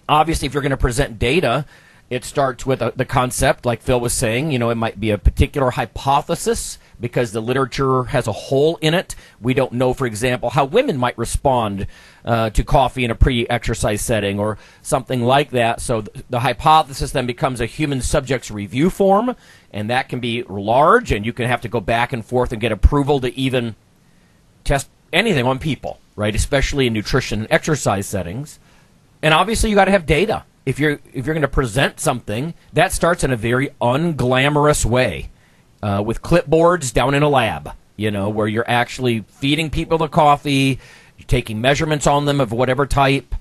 Obviously, if you're going to present data, it starts with the concept, like Phil was saying. It might be a particular hypothesis because the literature has a hole in it. We don't know, for example, how women might respond to coffee in a pre-exercise setting or something like that. So the hypothesis then becomes a human subjects review form, and that can be large, and you can have to go back and forth and get approval to even test anything on people, right? Especially in nutrition and exercise settings. And obviously, you got to have data. If you're going to present something, that starts in a very unglamorous way, with clipboards down in a lab. where you're actually feeding people the coffee, you're taking measurements on them of whatever type.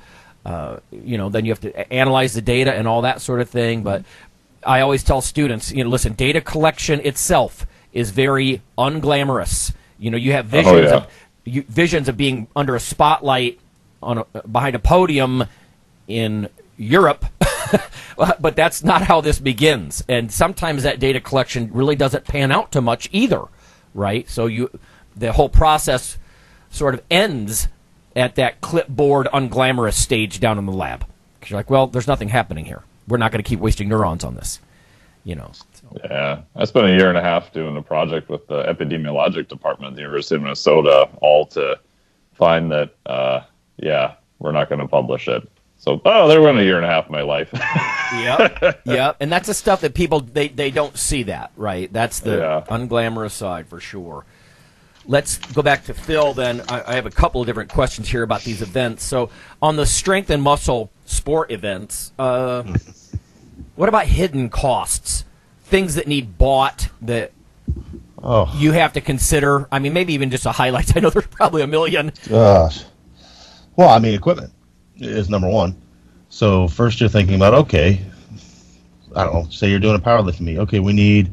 Then you have to analyze the data and all that sort of thing. But I always tell students, listen, data collection itself is very unglamorous. You have visions of being under a spotlight behind a podium in Europe, but that's not how this begins. And sometimes that data collection really doesn't pan out to much either, right? So the whole process sort of ends at that clipboard unglamorous stage down in the lab. Because you're like, well, there's nothing happening here. We're not going to keep wasting neurons on this, Yeah, I spent a year and a half doing a project with the epidemiologic department at the University of Minnesota, all to find that, we're not going to publish it. So, there went a year and a half of my life. Yep. And that's the stuff that people, they don't see that, right? That's the unglamorous side for sure. Let's go back to Phil then. I have a couple of different questions here about these events. So on the strength and muscle sport events, what about hidden costs? Things that need bought that you have to consider? I mean, maybe even just a highlight. I know there's probably a million. Gosh. Well, I mean, equipment is number one. So first you're thinking about, okay, I don't know, say you're doing a powerlifting meet. Okay, we need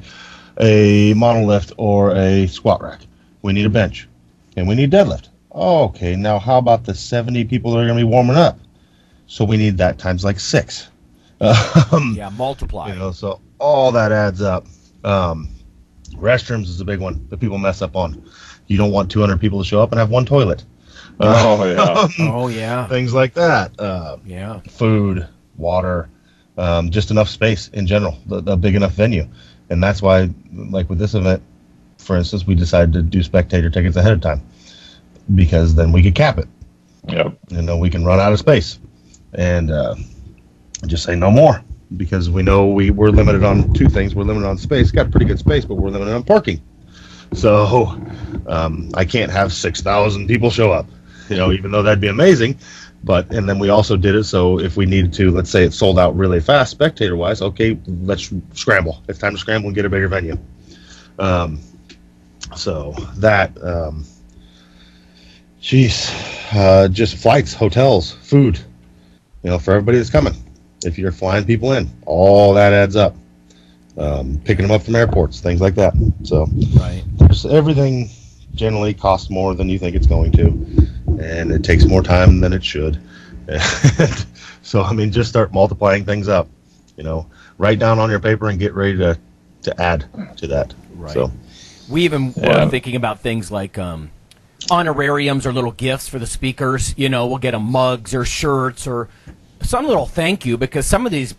a monolift or a squat rack. We need a bench. And we need deadlift. Oh, okay, now how about the 70 people that are going to be warming up? So we need that times like 6. Multiply. So all that adds up. Restrooms is a big one that people mess up on. You don't want 200 people to show up and have one toilet. Things like that. Food, water, just enough space in general, a big enough venue. And that's why, like with this event, for instance, we decided to do spectator tickets ahead of time because then we could cap it. Yep. We can run out of space and just say no more because we know we're limited on 2 things. We're limited on space. Got pretty good space, but we're limited on parking. So I can't have 6,000 people show up, even though that'd be amazing. And then we also did it so if we needed to, let's say it sold out really fast spectator-wise, okay, let's scramble. It's time to scramble and get a bigger venue. So that, just flights, hotels, food, for everybody that's coming. If you're flying people in, all that adds up. Picking them up from airports, things like that. So just everything generally costs more than you think it's going to, and it takes more time than it should. So, just start multiplying things up. Write down on your paper and get ready to add to that. Right. So. We even were thinking about things like honorariums or little gifts for the speakers. We'll get them mugs or shirts or some little thank you because some of these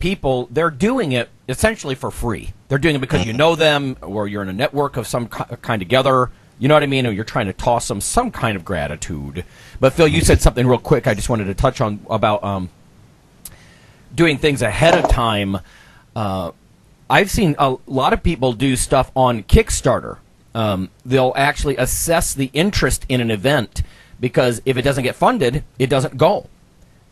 people, they're doing it essentially for free. They're doing it because you know them or you're in a network of some kind together. You know what I mean? Or you're trying to toss them some kind of gratitude. But, Phil, you said something real quick I just wanted to touch on about doing things ahead of time. I've seen a lot of people do stuff on Kickstarter. They'll actually assess the interest in an event because if it doesn't get funded, it doesn't go,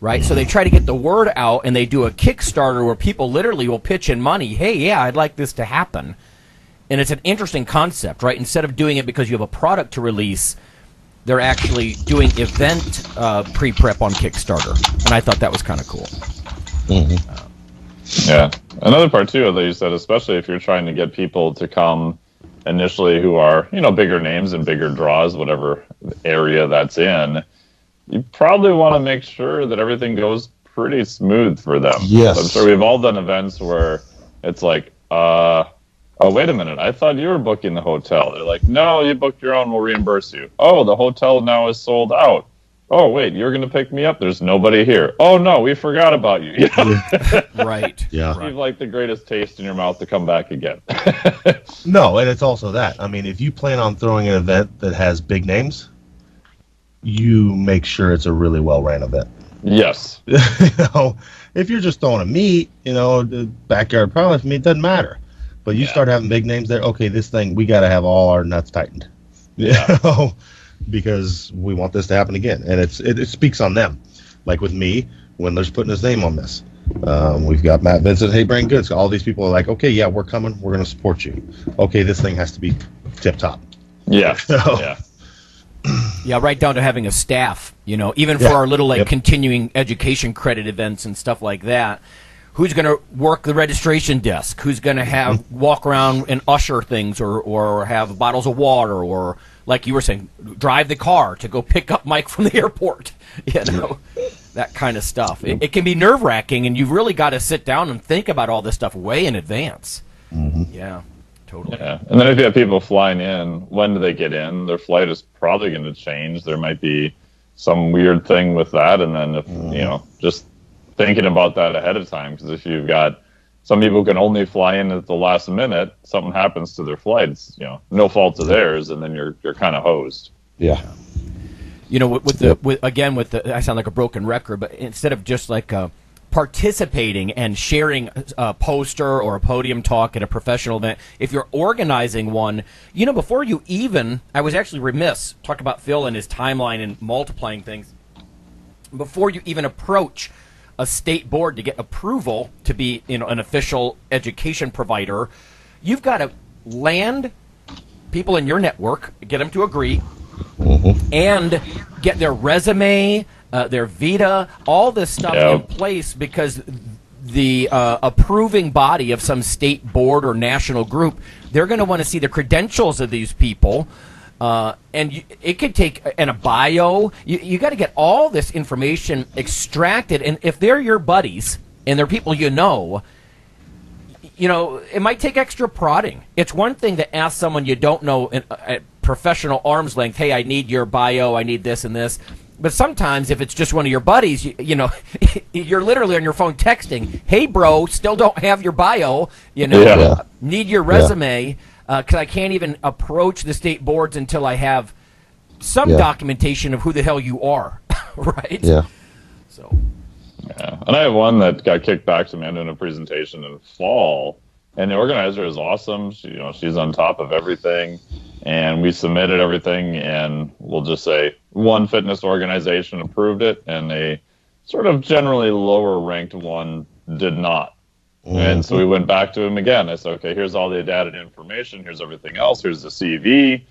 right? So they try to get the word out, and they do a Kickstarter where people literally will pitch in money. Hey, yeah, I'd like this to happen. And it's an interesting concept, right? Instead of doing it because you have a product to release, they're actually doing event pre-prep on Kickstarter. And I thought that was kind of cool. Yeah. Another part, too, that you said, especially if you're trying to get people to come initially who are, bigger names and bigger draws, whatever area that's in, you probably want to make sure that everything goes pretty smooth for them. Yes. I'm sure we've all done events where it's like, oh, wait a minute, I thought you were booking the hotel. They're like, no, you booked your own, we'll reimburse you. Oh, the hotel now is sold out. Oh, wait, you're going to pick me up? There's nobody here. Oh, no, we forgot about you. Right. Yeah. You've like the greatest taste in your mouth to come back again. No, and it's also that. If you plan on throwing an event that has big names, you make sure it's a really well-ran event. Yes. If you're just throwing a meet, the backyard powerlifting meet, doesn't matter. But you start having big names there, okay, this thing, we got to have all our nuts tightened. Yeah. Because we want this to happen again. And it speaks on them. Like with me, Windler's putting his name on this. We've got Matt Vincent, Hey Brain Goods. All these people are like, okay, yeah, we're coming. We're going to support you. Okay, this thing has to be tip-top. Yeah. So- Yeah, right down to having a staff, even for our little continuing education credit events and stuff like that. Who's going to work the registration desk? Who's going to have walk around and usher things or have bottles of water or, like you were saying, drive the car to go pick up Mike from the airport, that kind of stuff. It can be nerve-wracking, and you've really got to sit down and think about all this stuff way in advance. Mm-hmm. Yeah. Totally. Yeah. And then if you have people flying in, when do they get in? Their flight is probably going to change. There might be some weird thing with that. And then, if just thinking about that ahead of time, because if you've got some people can only fly in at the last minute, something happens to their flights, no fault of theirs, and then you're kind of hosed. Yeah. I sound like a broken record, but instead of just like participating and sharing a poster or a podium talk at a professional event, if you're organizing one, before you even, I was actually remiss, talk about Phil and his timeline and multiplying things, before you even approach a state board to get approval to be an official education provider, you've got to land people in your network, get them to agree, and get their resume, their vita, all this stuff in place, because the approving body of some state board or national group, they're going to want to see the credentials of these people. And it could take a bio. You got to get all this information extracted. And if they're your buddies and they're people it might take extra prodding. It's one thing to ask someone you don't know at professional arm's length, hey, I need your bio, I need this and this. But sometimes if it's just one of your buddies, you're literally on your phone texting, hey, bro, still don't have your bio, need your resume, because I can't even approach the state boards until I have some documentation of who the hell you are, right? Yeah. So. Yeah, and I have one that got kicked back to me. I'm doing a presentation in fall, and the organizer is awesome. She's on top of everything, and we submitted everything, and we'll just say one fitness organization approved it, and a sort of generally lower-ranked one did not. Mm-hmm. And so we went back to him again. I said, okay, here's all the added information. Here's everything else. Here's the CV.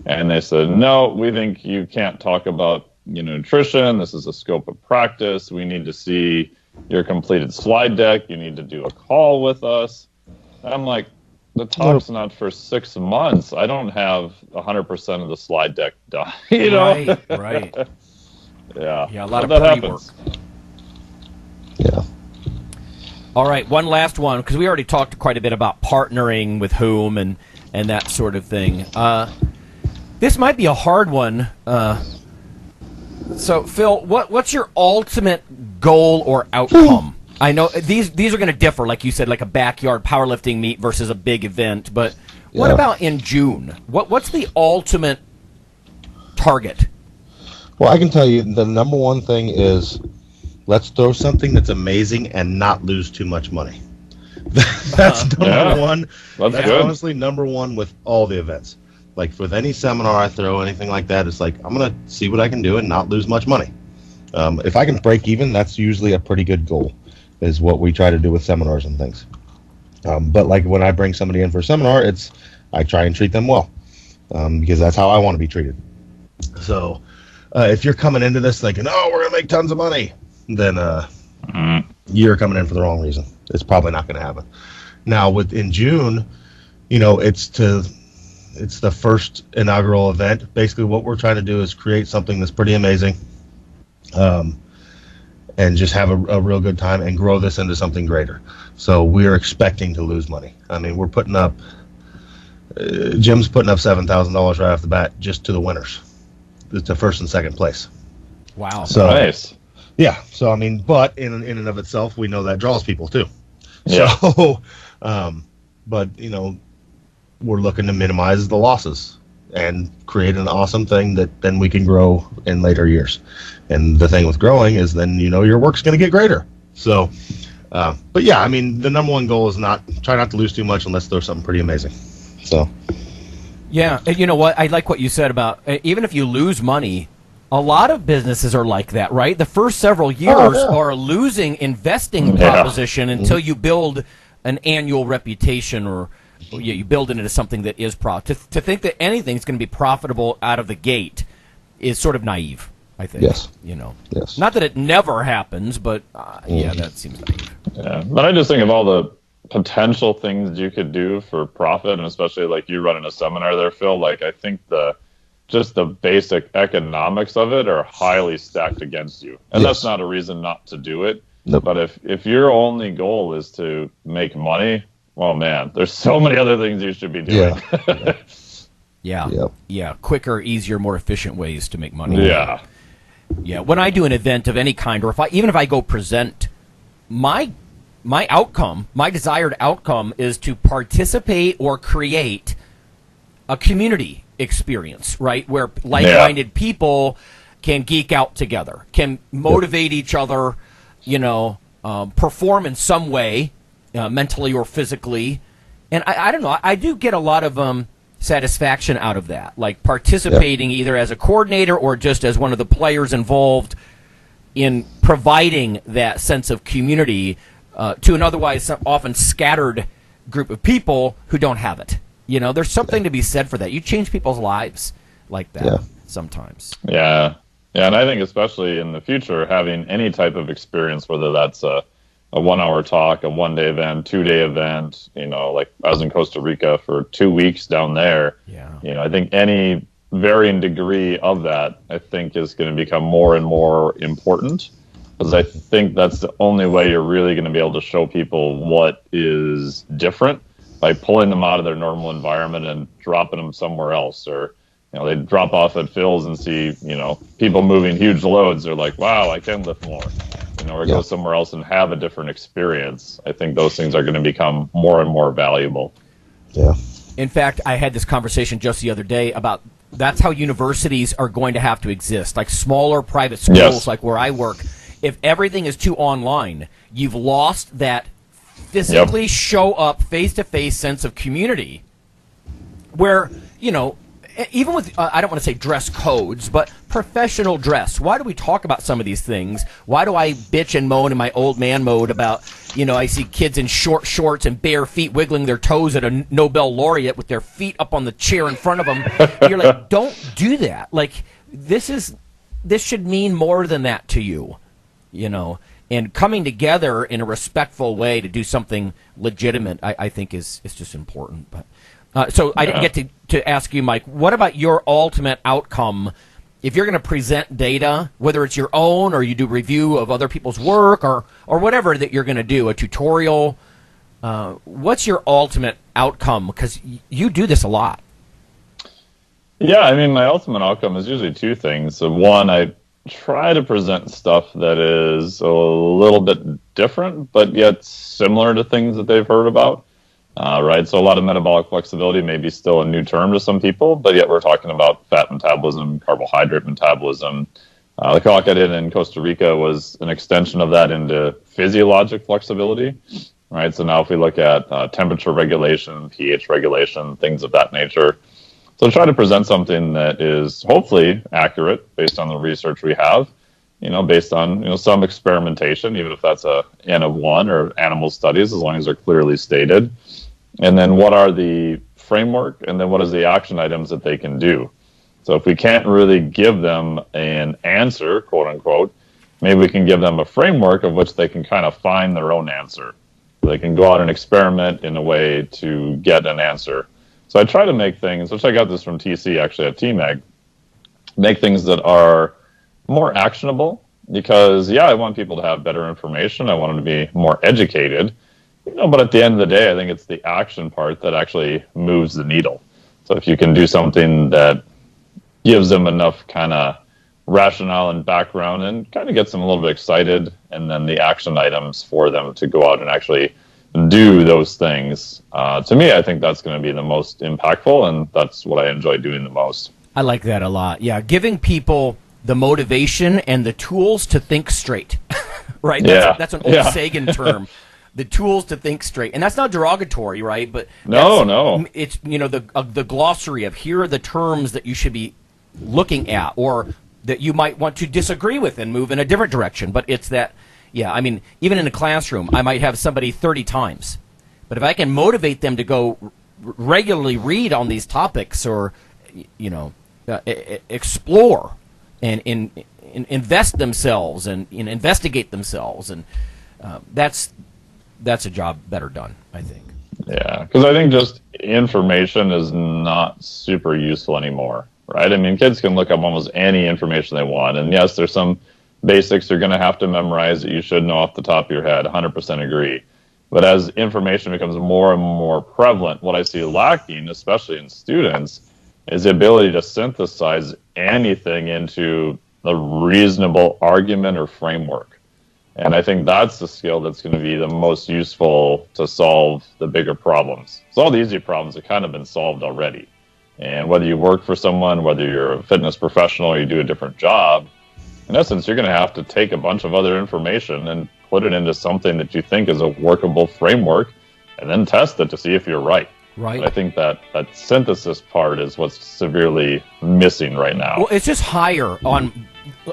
And they said, no, we think you can't talk about nutrition. This is a scope of practice. We need to see your completed slide deck. You need to do a call with us. And I'm like, the talk's not for 6 months. I don't have 100% of the slide deck done. Right. Yeah, a lot of that pre-work. happens. Yeah. All right, one last one, because we already talked quite a bit about partnering with whom and that sort of thing. This might be a hard one. So, Phil, what's your ultimate goal or outcome? I know these are going to differ, like you said, like a backyard powerlifting meet versus a big event. But what about in June? What's the ultimate target? Well, I can tell you the number one thing is let's throw something that's amazing and not lose too much money. That's number one. That's good. Honestly number one with all the events. Like with any seminar I throw, anything like that, it's like I'm going to see what I can do and not lose much money. If I can break even, that's usually a pretty good goal, is what we try to do with seminars and things. But like when I bring somebody in for a seminar, I try and treat them well, because that's how I want to be treated. So if you're coming into this thinking, oh, we're going to make tons of money, then you're coming in for the wrong reason. It's probably not going to happen. Now, in June, it's the first inaugural event. Basically, what we're trying to do is create something that's pretty amazing, and just have a real good time and grow this into something greater. So we're expecting to lose money. I mean, we're putting up, Jim's putting up $7,000 right off the bat just to the winners, to first and second place. Wow. So, nice. Yeah. So, I mean, but in and of itself, we know that draws people too. Yeah. So, but, we're looking to minimize the losses and create an awesome thing that then we can grow in later years. And the thing with growing is then, your work's going to get greater. So, but yeah, I mean, the number one goal is try not to lose too much and let's throw something pretty amazing. So. Yeah. And you know what? I like what you said about even if you lose money, a lot of businesses are like that, right? The first several years are a losing investing proposition until you build an annual reputation or you build it into something that is to think that anything's going to be profitable out of the gate is sort of naive, I think. Yes. Yes. Not that it never happens, but that seems naive. Yeah, but I just think of all the potential things you could do for profit, and especially like you running a seminar there, Phil. Like, I think just the basic economics of it are highly stacked against you, and that's not a reason not to do it. Nope. But if your only goal is to make money, well, man, there's so many other things you should be doing. Yeah. Quicker, easier, more efficient ways to make money. Yeah. When I do an event of any kind, or even if I go present, my outcome, my desired outcome, is to participate or create a community experience, right, where like-minded people can geek out together, can motivate each other, perform in some way, mentally or physically. And I don't know, I do get a lot of satisfaction out of that, like participating either as a coordinator or just as one of the players involved in providing that sense of community to an otherwise often scattered group of people who don't have it. There's something to be said for that. You change people's lives like that sometimes. Yeah, and I think especially in the future, having any type of experience, whether that's a 1-hour talk, a 1-day event, 2-day event, like I was in Costa Rica for 2 weeks down there. I think any varying degree of that, I think, is going to become more and more important, because I think that's the only way you're really going to be able to show people what is different, by pulling them out of their normal environment and dropping them somewhere else. Or, they drop off at Phil's and see, people moving huge loads. They're like, wow, I can lift more. Or go somewhere else and have a different experience. I think those things are going to become more and more valuable. Yeah. In fact, I had this conversation just the other day about that's how universities are going to have to exist, like smaller private schools, like where I work. If everything is too online, you've lost that physically show up face-to-face sense of community where, even with, I don't want to say dress codes, but professional dress. Why do we talk about some of these things? Why do I bitch and moan in my old man mode about, I see kids in short shorts and bare feet wiggling their toes at a Nobel laureate with their feet up on the chair in front of them. You're like, don't do that. Like, this should mean more than that to you, And coming together in a respectful way to do something legitimate, I think is just important. But so I didn't get to ask you, Mike, what about your ultimate outcome if you're going to present data, whether it's your own or you do review of other people's work or whatever that you're going to do, a tutorial? What's your ultimate outcome? Because you do this a lot. Yeah, I mean, my ultimate outcome is usually two things. So one, I try to present stuff that is a little bit different, but yet similar to things that they've heard about. Right, so a lot of metabolic flexibility may be still a new term to some people, but yet we're talking about fat metabolism, carbohydrate metabolism. The talk I did in Costa Rica was an extension of that into physiologic flexibility. Right, so now if we look at temperature regulation, pH regulation, things of that nature. So try to present something that is hopefully accurate based on the research we have, based on some experimentation, even if that's a N of 1 or animal studies, as long as they're clearly stated. And then what are the framework, and then what is the action items that they can do? So if we can't really give them an answer, quote unquote, maybe we can give them a framework of which they can kind of find their own answer. They can go out and experiment in a way to get an answer. So I try to make things, which I got this from TC actually at TMAG, make things that are more actionable, because I want people to have better information. I want them to be more educated, but at the end of the day, I think it's the action part that actually moves the needle. So if you can do something that gives them enough kind of rationale and background and kind of gets them a little bit excited, and then the action items for them to go out and actually do those things, to me, I think that's going to be the most impactful, and that's what I enjoy doing the most. I like that a lot. Yeah, giving people the motivation and the tools to think straight, right? That's an old Sagan term, the tools to think straight. And that's not derogatory, right? But no. It's, the glossary of here are the terms that you should be looking at or that you might want to disagree with and move in a different direction. But it's that, even in a classroom, I might have somebody 30 times. But if I can motivate them to go regularly read on these topics, or explore and invest themselves and investigate themselves, and that's a job better done, I think. Yeah, because I think just information is not super useful anymore, right? I mean, kids can look up almost any information they want, and yes, there's some basics you're going to have to memorize that you should know off the top of your head. 100% agree. But as information becomes more and more prevalent, what I see lacking, especially in students, is the ability to synthesize anything into a reasonable argument or framework. And I think that's the skill that's going to be the most useful to solve the bigger problems. So all the easy problems have kind of been solved already. And whether you work for someone, whether you're a fitness professional or you do a different job, in essence, you're going to have to take a bunch of other information and put it into something that you think is a workable framework and then test it to see if you're right. Right. But I think that synthesis part is what's severely missing right now. Well, it's just higher on,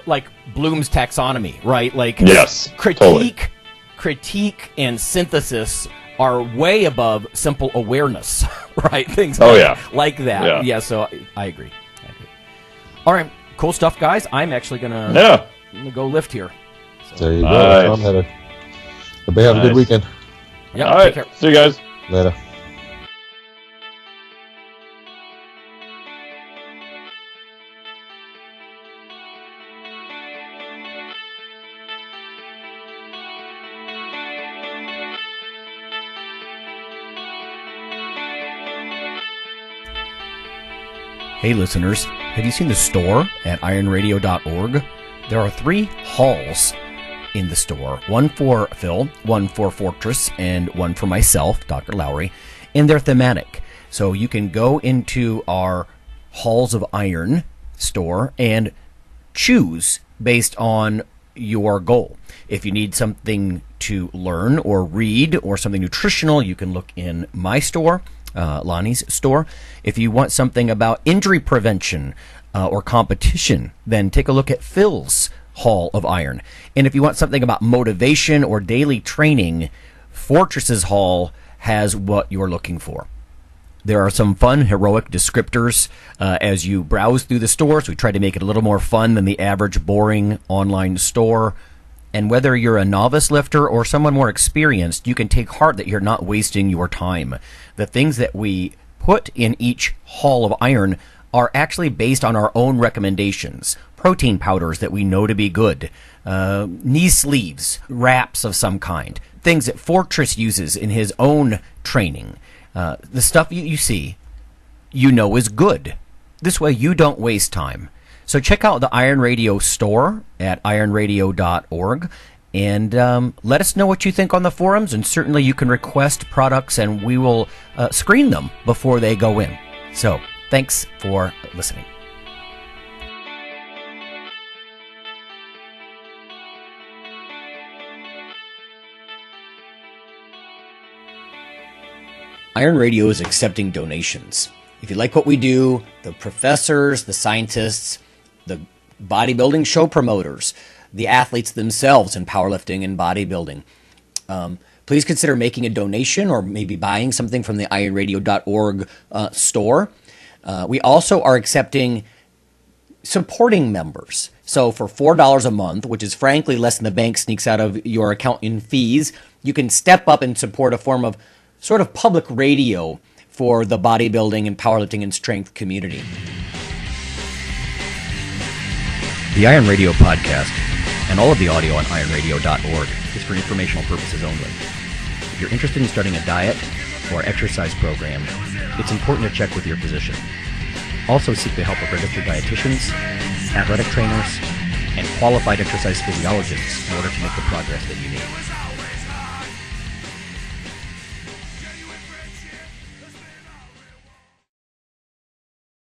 like, Bloom's taxonomy, right? Like, yes, critique and synthesis are way above simple awareness, right? Things like that. Yeah, so I agree. All right, cool stuff, guys. I'm actually going to go lift here. So. There you go. I'm headed. Everybody have a good weekend. Yeah, all right. See you guys. Later. Hey listeners, have you seen the store at IronRadio.org? There are 3 halls in the store. One for Phil, one for Fortress, and one for myself, Dr. Lowry, and they're thematic. So you can go into our Halls of Iron store and choose based on your goal. If you need something to learn or read or something nutritional, you can look in my store, Lonnie's store. If you want something about injury prevention or competition, then take a look at Phil's Hall of Iron. And if you want something about motivation or daily training, Fortress's Hall has what you're looking for. There are some fun, heroic descriptors as you browse through the store, so we try to make it a little more fun than the average boring online store. And whether you're a novice lifter or someone more experienced, you can take heart that you're not wasting your time. The things that we put in each Hall of Iron are actually based on our own recommendations. Protein powders that we know to be good, knee sleeves, wraps of some kind, things that Fortress uses in his own training. The stuff you see, you know is good. This way you don't waste time. So check out the Iron Radio store at ironradio.org and let us know what you think on the forums, and certainly you can request products and we will screen them before they go in. So thanks for listening. Iron Radio is accepting donations. If you like what we do, the professors, the scientists, the bodybuilding show promoters, the athletes themselves in powerlifting and bodybuilding, please consider making a donation or maybe buying something from the ironradio.org store. We also are accepting supporting members. So for $4 a month, which is frankly less than the bank sneaks out of your account in fees, you can step up and support a form of sort of public radio for the bodybuilding and powerlifting and strength community. The Iron Radio podcast and all of the audio on ironradio.org is for informational purposes only. If you're interested in starting a diet or exercise program, it's important to check with your physician. Also seek the help of registered dietitians, athletic trainers, and qualified exercise physiologists in order to make the progress that you need.